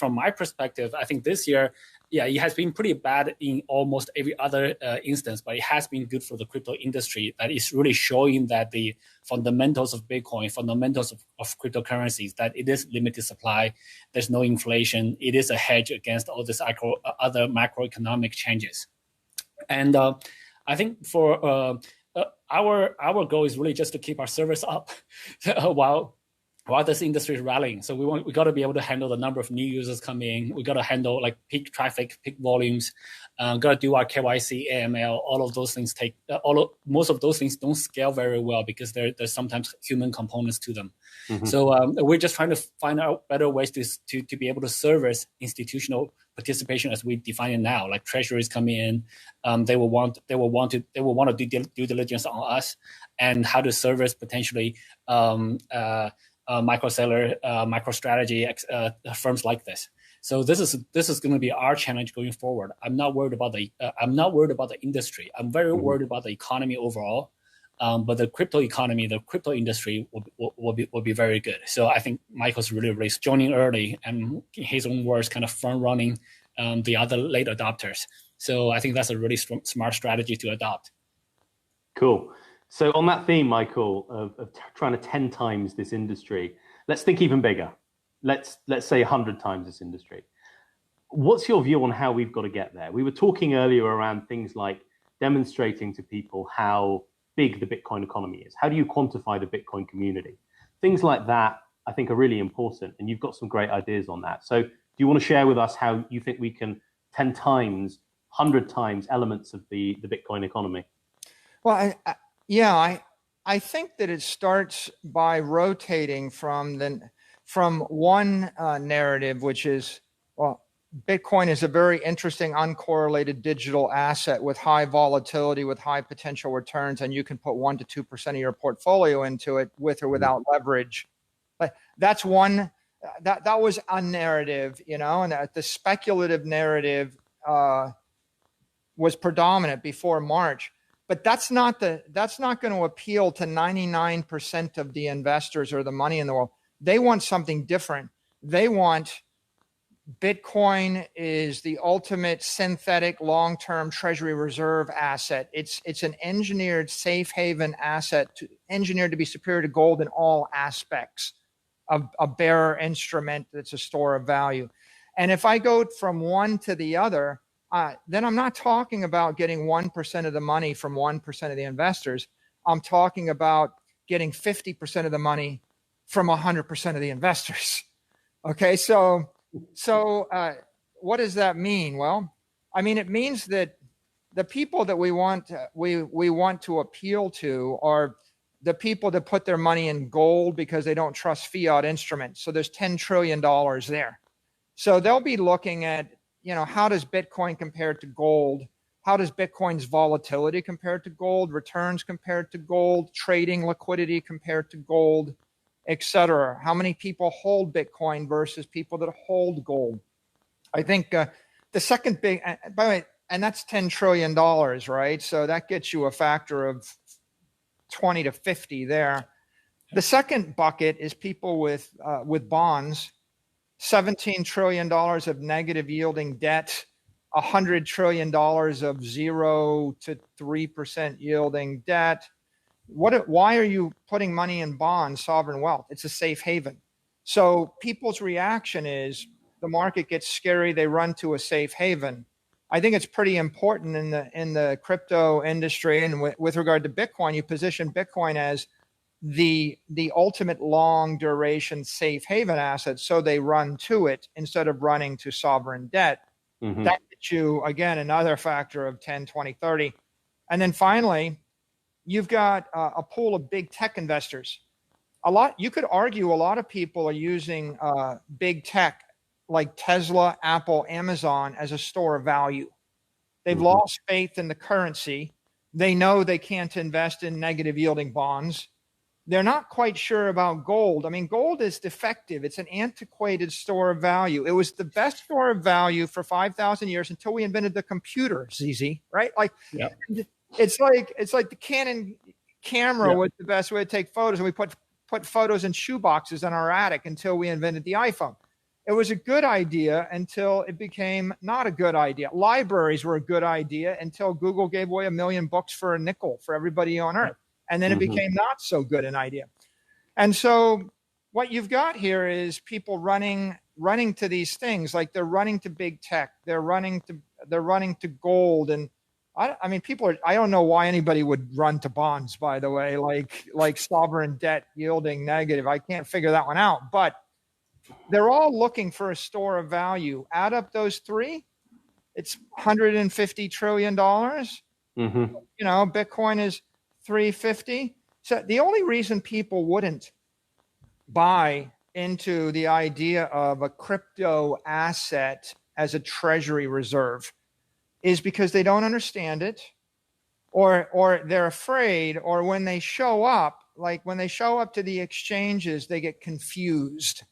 my perspective, I think this year, yeah, it has been pretty bad in almost every other instance, but it has been good for the crypto industry. That is really showing that the fundamentals of Bitcoin, fundamentals of cryptocurrencies, that it is limited supply, there's no inflation, it is a hedge against all these other macroeconomic changes. And I think for our goal is really just to keep our service up while while this industry is rallying. So we got to be able to handle the number of new users coming. We got to handle like peak traffic, peak volumes. Got to do our KYC, AML. All of those things most of those things don't scale very well because there's sometimes human components to them. Mm-hmm. So we're just trying to find out better ways to be able to service institutional participation as we define it now. Like treasuries come in, they will want to do due diligence on us, and how to service potentially microseller, MicroStrategy firms like this. So this is going to be our challenge going forward. I'm not worried about the industry. I'm very worried about the economy overall. But the crypto economy, the crypto industry will be very good. So I think Michael's really joining early, and in his own words, kind of front running the other late adopters. So I think that's a really smart strategy to adopt. Cool. So on that theme, Michael, of trying to 10 times this industry, let's think even bigger. Let's say 100 times this industry. What's your view on how we've got to get there? We were talking earlier around things like demonstrating to people how big the Bitcoin economy is. How do you quantify the Bitcoin community? Things like that, I think, are really important, and you've got some great ideas on that. So do you want to share with us how you think we can 10 times, 100 times elements of the Bitcoin economy? Well, I think that it starts by rotating from one narrative, which is, well, Bitcoin is a very interesting uncorrelated digital asset with high volatility, with high potential returns, and you can put 1% to 2% of your portfolio into it with or without leverage. But that's one. That was a narrative, and the speculative narrative was predominant before March. But that's not going to appeal to 99% of the investors or the money in the world. They want something different. They want Bitcoin is the ultimate synthetic long-term treasury reserve asset. It's an engineered safe haven asset, engineered to be superior to gold in all aspects of a bearer instrument that's a store of value. And if I go from one to the other, then I'm not talking about getting 1% of the money from 1% of the investors. I'm talking about getting 50% of the money from 100% of the investors. Okay, so what does that mean? Well, I mean, it means that the people that we want to appeal to are the people that put their money in gold because they don't trust fiat instruments. So there's $10 trillion there. So they'll be looking at, how does Bitcoin compare to gold? How does Bitcoin's volatility compare to gold? Returns compared to gold? Trading liquidity compared to gold? Etc. How many people hold Bitcoin versus people that hold gold? I think the second big, by the way, and that's $10 trillion, right? So that gets you a factor of 20 to 50 there. The second bucket is people with bonds, $17 trillion of negative yielding debt, $100 trillion of 0 to 3% yielding debt. Why are you putting money in bonds, sovereign wealth? It's a safe haven. So people's reaction is the market gets scary, they run to a safe haven. I think it's pretty important in the crypto industry, and with regard to Bitcoin, you position Bitcoin as the ultimate long duration safe haven asset, so they run to it instead of running to sovereign debt. Mm-hmm. That gets you, again, another factor of 10, 20, 30. And then finally, you've got a pool of big tech investors. You could argue a lot of people are using big tech like Tesla, Apple, Amazon as a store of value. They've lost faith in the currency. They know they can't invest in negative yielding bonds. They're not quite sure about gold. I mean, gold is defective. It's an antiquated store of value. It was the best store of value for 5,000 years until we invented the computer, ZZ, right? Yeah. It's like the Canon camera was the best way to take photos, and we put photos in shoeboxes in our attic until we invented the iPhone. It was a good idea until it became not a good idea. Libraries were a good idea until Google gave away 1 million books for a nickel for everybody on Earth. And then it became not so good an idea. And so what you've got here is people running to these things, like they're running to big tech, they're running to gold, and I mean, I don't know why anybody would run to bonds, by the way, like sovereign debt yielding negative. I can't figure that one out, but they're all looking for a store of value. Add up those three, it's $150 trillion. Mm-hmm. You know, Bitcoin is 350. So the only reason people wouldn't buy into the idea of a crypto asset as a treasury reserve is because they don't understand it, or they're afraid, or when they show up, like when they show up to the exchanges, they get confused.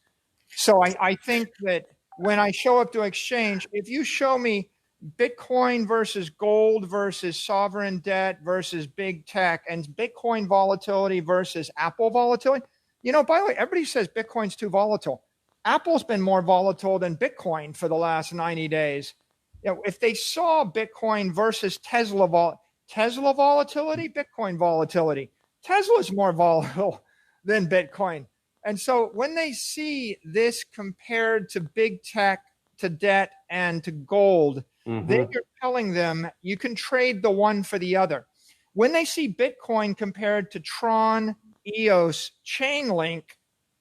So I think that when I show up to exchange, if you show me Bitcoin versus gold versus sovereign debt versus big tech and Bitcoin volatility versus Apple volatility, you know, by the way, everybody says Bitcoin's too volatile. Apple's been more volatile than Bitcoin for the last 90 days. You know, if they saw Bitcoin versus Tesla volatility, Bitcoin volatility, Tesla's more volatile than Bitcoin. And so when they see this compared to big tech, to debt, and to gold, then you're telling them you can trade the one for the other. When they see Bitcoin compared to Tron, EOS, Chainlink,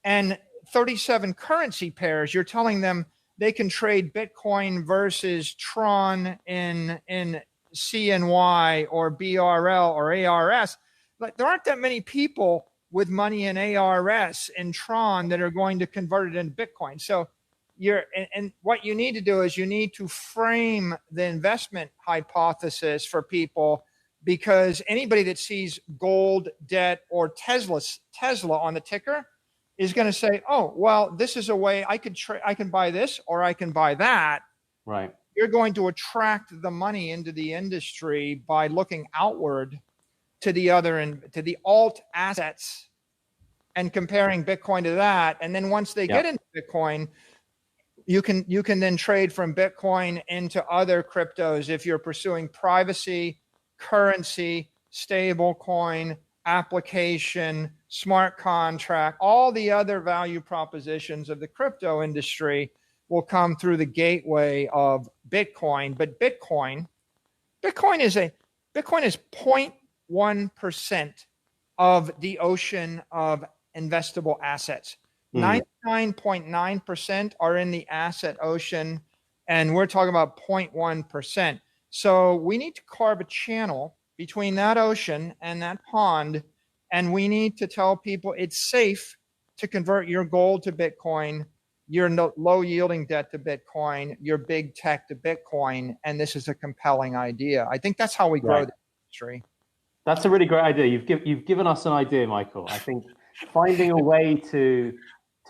and 37 currency pairs, you're telling them they can trade Bitcoin versus Tron in CNY or BRL or ARS. Like, there aren't that many people with money in ARS and Tron that are going to convert it into Bitcoin. So and what you need to do is you need to frame the investment hypothesis for people, because anybody that sees gold, debt, or Tesla on the ticker is going to say, oh, well, this is a way I can buy this or I can buy that. Right. You're going to attract the money into the industry by looking outward to the other and to the alt assets and comparing Bitcoin to that. And then once they get into Bitcoin, you can then trade from Bitcoin into other cryptos if you're pursuing privacy, currency, stable coin, application, smart contract. All the other value propositions of the crypto industry will come through the gateway of Bitcoin. But Bitcoin is 0.1% of the ocean of investable assets. 99.9% are in the asset ocean, and we're talking about 0.1%. So we need to carve a channel between that ocean and that pond, and we need to tell people it's safe to convert your gold to Bitcoin, your low-yielding debt to Bitcoin, your big tech to Bitcoin, and this is a compelling idea. I think that's how we grow the industry. That's a really great idea. You've given us an idea, Michael. I think finding a way to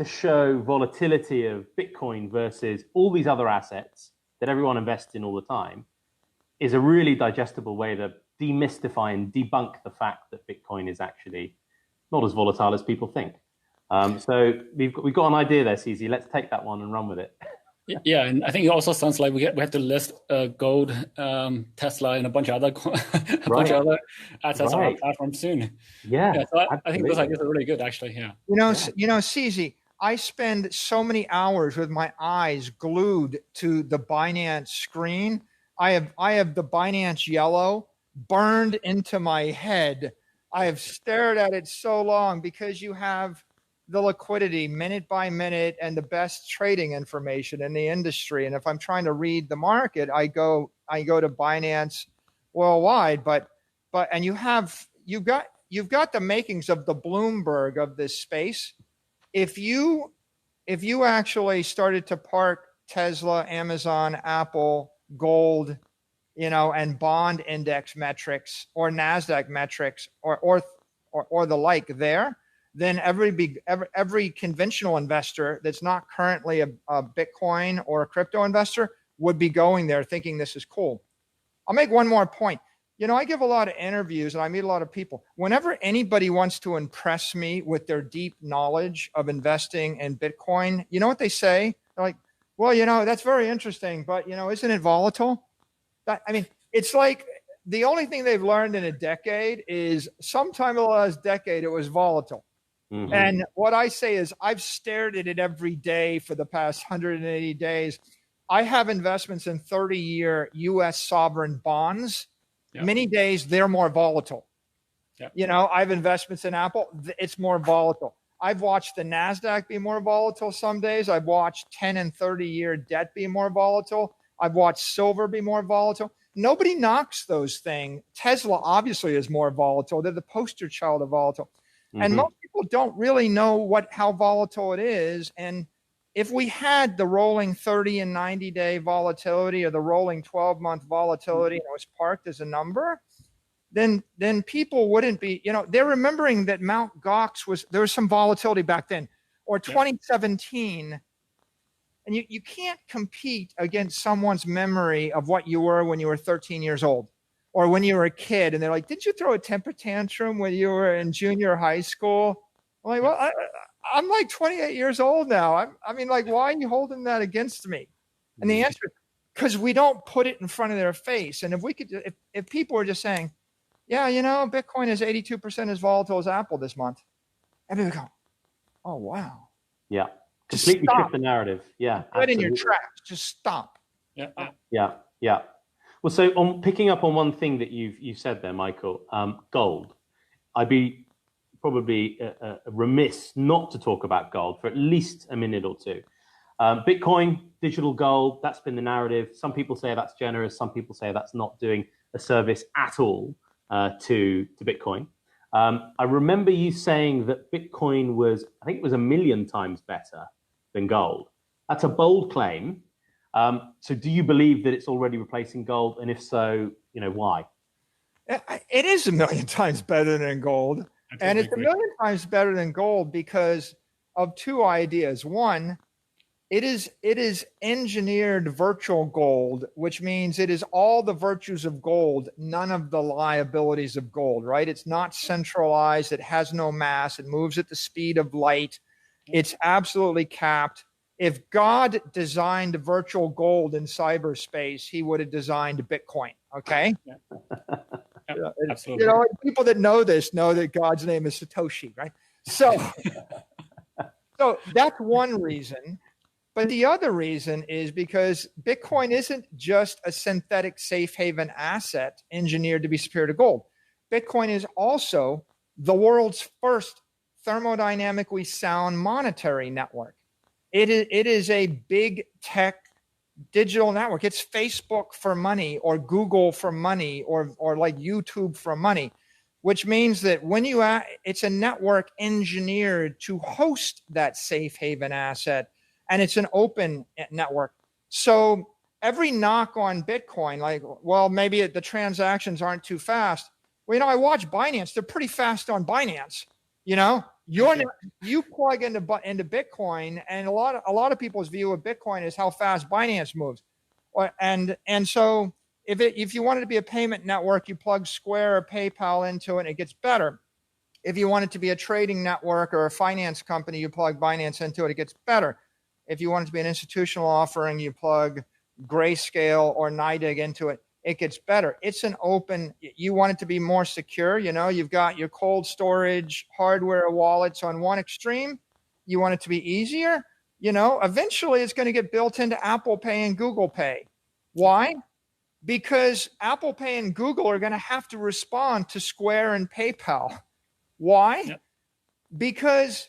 show volatility of Bitcoin versus all these other assets that everyone invests in all the time is a really digestible way to demystify and debunk the fact that Bitcoin is actually not as volatile as people think. So we've got an idea there, CZ. Let's take that one and run with it. Yeah, and I think it also sounds like we have to list gold, Tesla, and a bunch of other assets on our platform soon. Yeah, so I think those ideas are really good, actually. Yeah. You know, CZ, I spend so many hours with my eyes glued to the Binance screen. I have the Binance yellow burned into my head. I have stared at it so long because you have the liquidity minute by minute and the best trading information in the industry. And if I'm trying to read the market, I go to Binance worldwide. But you've got the makings of the Bloomberg of this space. If you actually started to park Tesla, Amazon, Apple, gold, and bond index metrics or NASDAQ metrics or the like there, then every conventional investor that's not currently a Bitcoin or a crypto investor would be going there thinking this is cool. I'll make one more point. I give a lot of interviews and I meet a lot of people. Whenever anybody wants to impress me with their deep knowledge of investing in Bitcoin, you know what they say? They're like, well, that's very interesting, but, isn't it volatile? It's like the only thing they've learned in a decade is sometime in the last decade, it was volatile. Mm-hmm. And what I say is I've stared at it every day for the past 180 days. I have investments in 30-year U.S. sovereign bonds. Yeah. Many days they're more volatile. Yeah. You know, I have investments in Apple. It's more volatile. I've watched the NASDAQ be more volatile some days. I've watched 10 and 30-year debt be more volatile. I've watched silver be more volatile. Nobody knocks those things. Tesla obviously is more volatile. They're the poster child of volatile. And most people don't really know how volatile it is. And if we had the rolling 30 and 90-day volatility or the rolling 12-month volatility and it was parked as a number, then people wouldn't be, you know, they're remembering that Mount Gox there was some volatility back then, or 2017. And you can't compete against someone's memory of what you were when you were 13 years old or when you were a kid. And they're like, did you throw a temper tantrum when you were in junior high school? I'm like, well, I'm like 28 years old now. I mean, like, why are you holding that against me? And the answer is because we don't put it in front of their face. And if we could, if people were just saying, yeah, you know, Bitcoin is 82% as volatile as Apple this month, and we go, oh, wow. Yeah. Completely shift the narrative. Yeah. Right in your tracks. Just stop. Yeah. Well, so on picking up on one thing that you said there, Michael, gold. I'd be probably remiss not to talk about gold for at least a minute or two. Bitcoin, digital gold, that's been the narrative. Some people say that's generous. Some people say that's not doing a service at all to Bitcoin. I remember you saying that Bitcoin was, I think it was 1 million times better than gold. That's a bold claim. So do you believe that it's already replacing gold? And if so, you know, why? It is 1 million times better than gold. And it's 1 million times better than gold because of two ideas. One, it is engineered virtual gold, which means it is all the virtues of gold, none of the liabilities of gold, right? It's not centralized. It has no mass. It moves at the speed of light. It's absolutely capped. If God designed virtual gold in cyberspace, he would have designed Bitcoin. Okay. Yeah, absolutely. You know, people that know this know that God's name is Satoshi, right? So that's one reason. But the other reason is because Bitcoin isn't just a synthetic safe haven asset engineered to be superior to gold. Bitcoin is also the world's first thermodynamically sound monetary network. It is a big tech digital network. It's Facebook for money or Google for money or like YouTube for money, which means that when it's a network engineered to host that safe haven asset, and it's an open network. So every knock on Bitcoin, like, well, maybe the transactions aren't too fast. Well, you know, I watch Binance. They're pretty fast on Binance. You know, you plug into Bitcoin, and a lot of people's view of Bitcoin is how fast Binance moves. And so if you want it to be a payment network, you plug Square or PayPal into it, and it gets better. If you want it to be a trading network or a finance company, you plug Binance into it, it gets better. If you want it to be an institutional offering, you plug Grayscale or NYDIG into it, it gets better. It's an open, you want it to be more secure. You know, you've got your cold storage hardware wallets on one extreme. You want it to be easier. You know, eventually it's going to get built into Apple Pay and Google Pay. Why? Because Apple Pay and Google are going to have to respond to Square and PayPal. Why? Yep. Because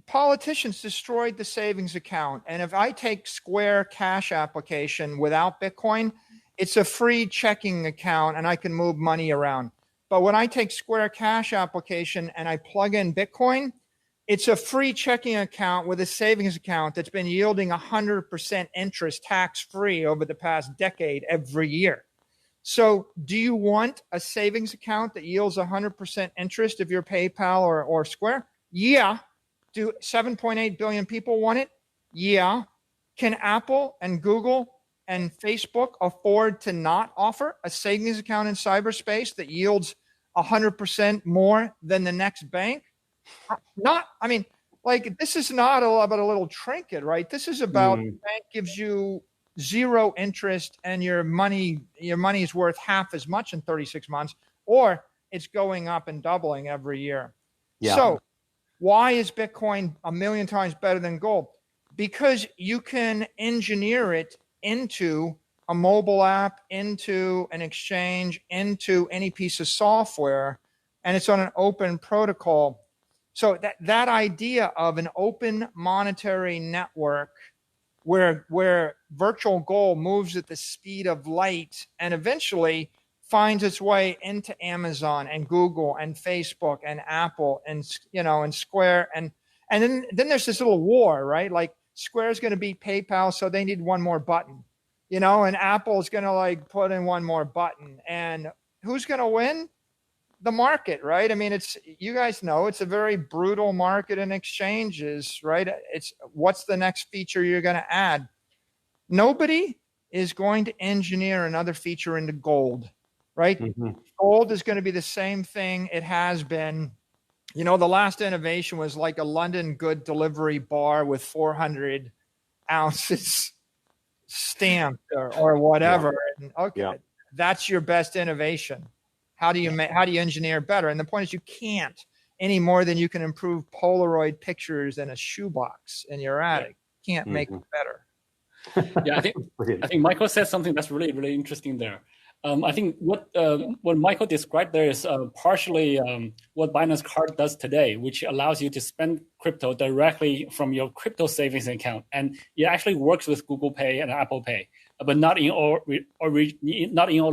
politicians destroyed the savings account. And if I take Square Cash application without Bitcoin, it's a free checking account and I can move money around. But when I take Square Cash application and I plug in Bitcoin, it's a free checking account with a savings account that's been yielding 100% interest tax-free over the past decade every year. So do you want a savings account that yields 100% interest if you're PayPal or Square? Yeah. Do 7.8 billion people want it? Yeah. Can Apple and Google and Facebook afford to not offer a savings account in cyberspace that yields 100% more than the next bank? This is not about a little trinket, right? This is about the bank gives you zero interest and your money is worth half as much in 36 months, or it's going up and doubling every year. Yeah. So why is Bitcoin 1 million times better than gold? Because you can engineer it into a mobile app, into an exchange, into any piece of software, and it's on an open protocol. So that idea of an open monetary network where virtual gold moves at the speed of light and eventually finds its way into Amazon and Google and Facebook and Apple and, you know, and Square. And then there's this little war, right? Like Square's going to beat PayPal, so they need one more button, you know, and Apple's going to like put in one more button. And who's going to win? The market, right? I mean, it's, you guys know, it's a very brutal market in exchanges, right? It's what's the next feature you're going to add? Nobody is going to engineer another feature into gold, right? Mm-hmm. Gold is going to be the same thing it has been. You know, the last innovation was like a London good delivery bar with 400 ounces stamped or whatever. Yeah. And okay, that's your best innovation. How do you engineer better? And the point is, you can't any more than you can improve Polaroid pictures in a shoebox in your attic. You can't make it better. Yeah, I think Michael said something that's really, really interesting there. I think what Michael described there is partially what Binance Card does today, which allows you to spend crypto directly from your crypto savings account, and it actually works with Google Pay and Apple Pay, but not in all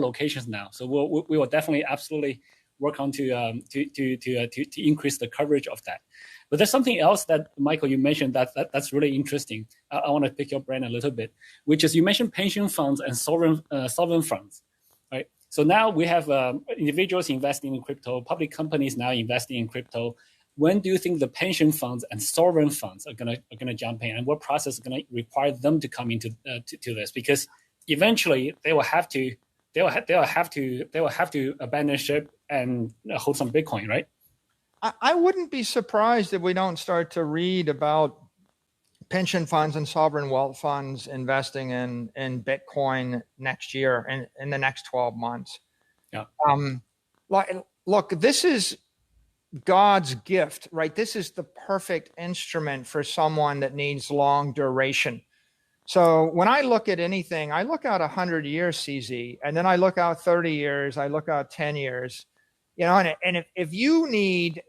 locations now. So we will definitely absolutely work on to increase the coverage of that. But there's something else that, Michael, you mentioned that's really interesting. I want to pick your brain a little bit, which is you mentioned pension funds and sovereign funds, right? So now we have individuals investing in crypto, public companies now investing in crypto. When do you think the pension funds and sovereign funds are gonna jump in, and what process is going to require them to come into to this? Because eventually they will have to abandon ship and hold some Bitcoin, right? I wouldn't be surprised if we don't start to read about pension funds and sovereign wealth funds investing in Bitcoin next year and in the next 12 months. Yeah. Look, this is God's gift, right? This is the perfect instrument for someone that needs long duration. So when I look at anything, I look out 100 years, CZ, and then I look out 30 years, I look out 10 years, you know, and if you need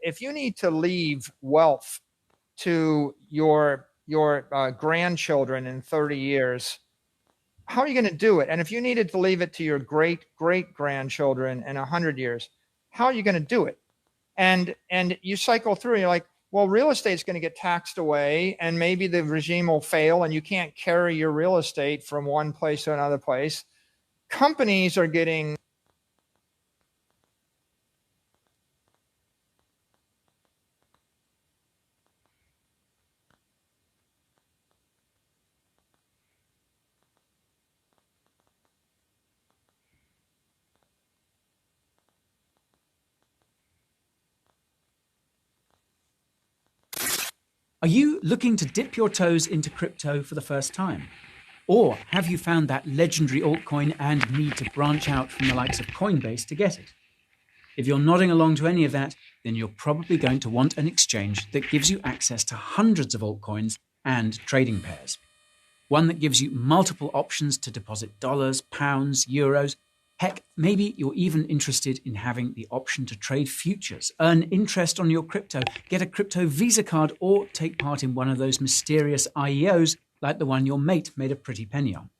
to leave wealth to your grandchildren in 30 years, how are you going to do it? And if you needed to leave it to your great grandchildren in 100 years, how are you going to do it? And you cycle through and you're like, well, real estate's going to get taxed away and maybe the regime will fail and you can't carry your real estate from one place to another place. Companies are getting Are you looking to dip your toes into crypto for the first time? Or have you found that legendary altcoin and need to branch out from the likes of Coinbase to get it? If you're nodding along to any of that, then you're probably going to want an exchange that gives you access to hundreds of altcoins and trading pairs. One that gives you multiple options to deposit dollars, pounds, euros. Heck, maybe you're even interested in having the option to trade futures, earn interest on your crypto, get a crypto Visa card, or take part in one of those mysterious IEOs like the one your mate made a pretty penny on.